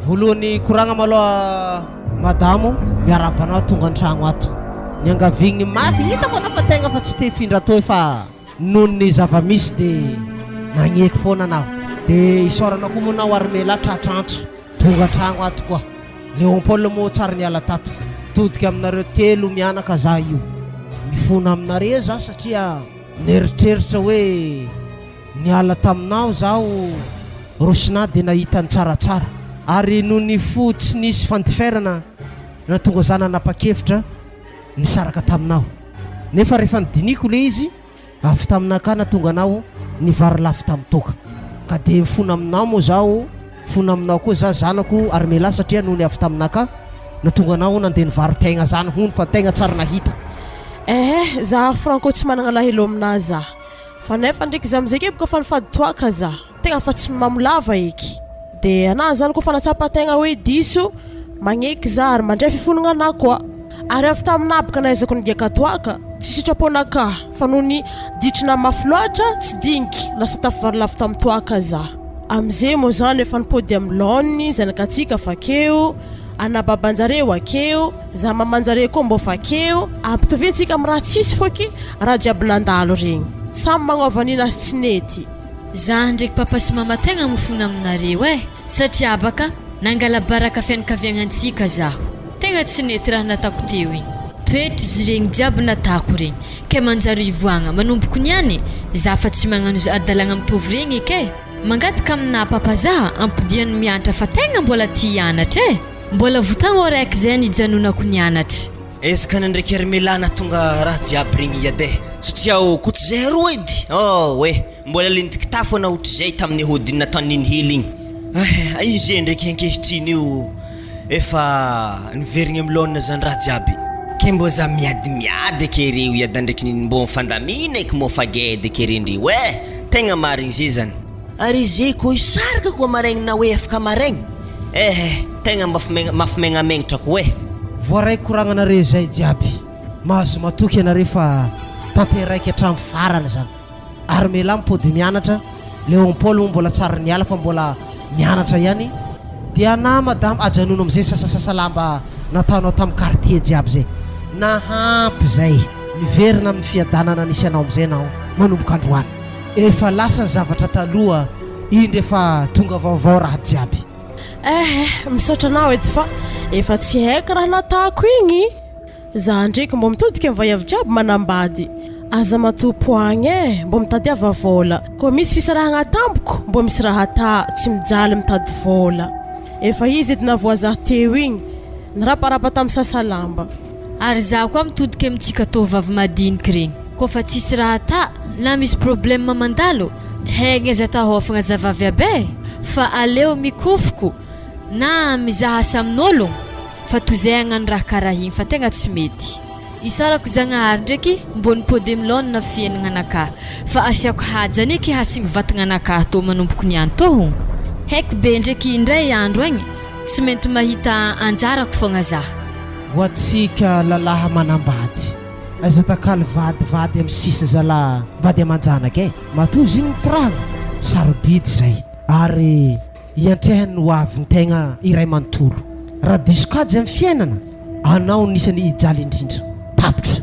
voalohany koragna maloha madamo miarabanao tonga an-tragno ato ny angavigny mafy hitako anafa tegna fa tsy te hifindra to fa nohon'ny zava-misy de magneky foana anao de isorana koa monao armela tratrantso tonga an-tragno ato koa Léon Paul moa tsara niala tato todika aminareo telo mianaka za io mifona aminareo za satria neritreritra hoe niala taminao zao rosina de nahitany tsaratsara ary noho ny fo tsy nisy fandiferana na tonga zana napa-kevitra nisaraka taminao nefa rehefa nidiniko le izy avy taminaka na tonga anao nivary lafy tamin'ny toka ka de mifona aminao moa zao fona aminao koa za zanako armela satria noho ny avy taminaka na tonga anao nandeha nivary tegna zany hony fa tegna tsara nahita za Franco tsy managna lahelo aminazy za fa nefa ndraiky za amizay ke boka fa nifady toaka za tegna fa tsy mamolava eky de anazy zany koa fa natsapategna hoe diso magneky za ary mandray fifonagna anahy koa ary avy taminabaka nahaizako nigaka toaka tsy sitraponaka fa noho ny ditrina mafy loatra tsy diniky lasa tafivarylavo tamin'ny toaka za amizay moa zany efa nipody amin'ny laony zanakatsika fakeo anababanjareo akeo za mamanjare koa mbô fakeo ampitovy antsika amin'ny raha tsisy foky raha jiaby nandalo regny samy magnaovanina azy tsy nety za ndraiky papa sy mama tegna mifona aminareo satria abaka nangala baraka fianakaviagnantsika zaho tegna tsy nety raha natako teo igny toetry izy regny jiaby natako regny ke manjary ivoagna manomboko niany za fa tsy magnano adalagna mitovy regny eke mangataka amina papa za ampidiany mianatra fa tegna mbola tia hianatra mbola votagna raiky zay nijanonako nianatra eska nandraiky ary melana tonga raha jiaby regny iade satria kotsy zay roa edy hoe mbola lentikitafo ana ohatra zay tamin'ny hodiny nataon'iny hely igny izy ndraiky ankehitriny io efa niverigny amilona zany raha jiaby ke mbô za miadimiady ake reo iada ndraiky mbô mifandamina eky mô fagedy ake rendreo tegna marigny zay zany ary zay koa isaraka koa maraigny na hoe afaka maraigny tegna mafimaignamegnatra ko voaraiky koragnanareo zay jiaby mahazo matoky anareo fa tanteraiky hatramy farany zany ary mela mipody mianatra Léopold mbola tsara niala fa mbola mianatra ihany dia na madame ajanono amizay sasasasa lamba nataonao tamin'ny quartier jiaby zay nahampy zay miverina amin'ny fiadanana nisy anao amizay nao manomboka androany efa lasa zavatra taloha indre efa tonga vaovao raha jiaby misaotra anao edy fa efa tsy haiko raha natako igny za ndraiky mbô mitodika amin'ny vaiavy jiaby manambady aza matompo agny mbô mitadiava vola koa misy fisarahagna tamboko mbô misy raha ata tsy mijaly mitady vola efa izy edy navoazaho teo igny niraparapa tamin'ny sasalamba ary za koa mitodika amintsika tovavy madiniky regny koa fa tsisy raha ata na misy problème mandalo haigny aza tahofagna zavavy abe fa aleo mikofoko na mizaha asa amin'ologno fa toy zay hagnano raha karaha igny fa tegna tsy mety isarako zagnahary ndraiky mbô nipody milona fiainagna anakahy fa asiako hajany eky hasigny vatagna anakahy tô manomboko niany tô haiko be ndraiky indray andro agny tsy mety mahita anjarako fogna zaho ho atsika lalahy manambady aza takalo vadivady amin'ny sisa zala vady amanjanaka matozy igny mitragna sarobidy zay ary iantrehany ho avy ny tegna iray manontolo raha diso kajy amin'ny fiainana anao nisany ijaly indrindra tapitra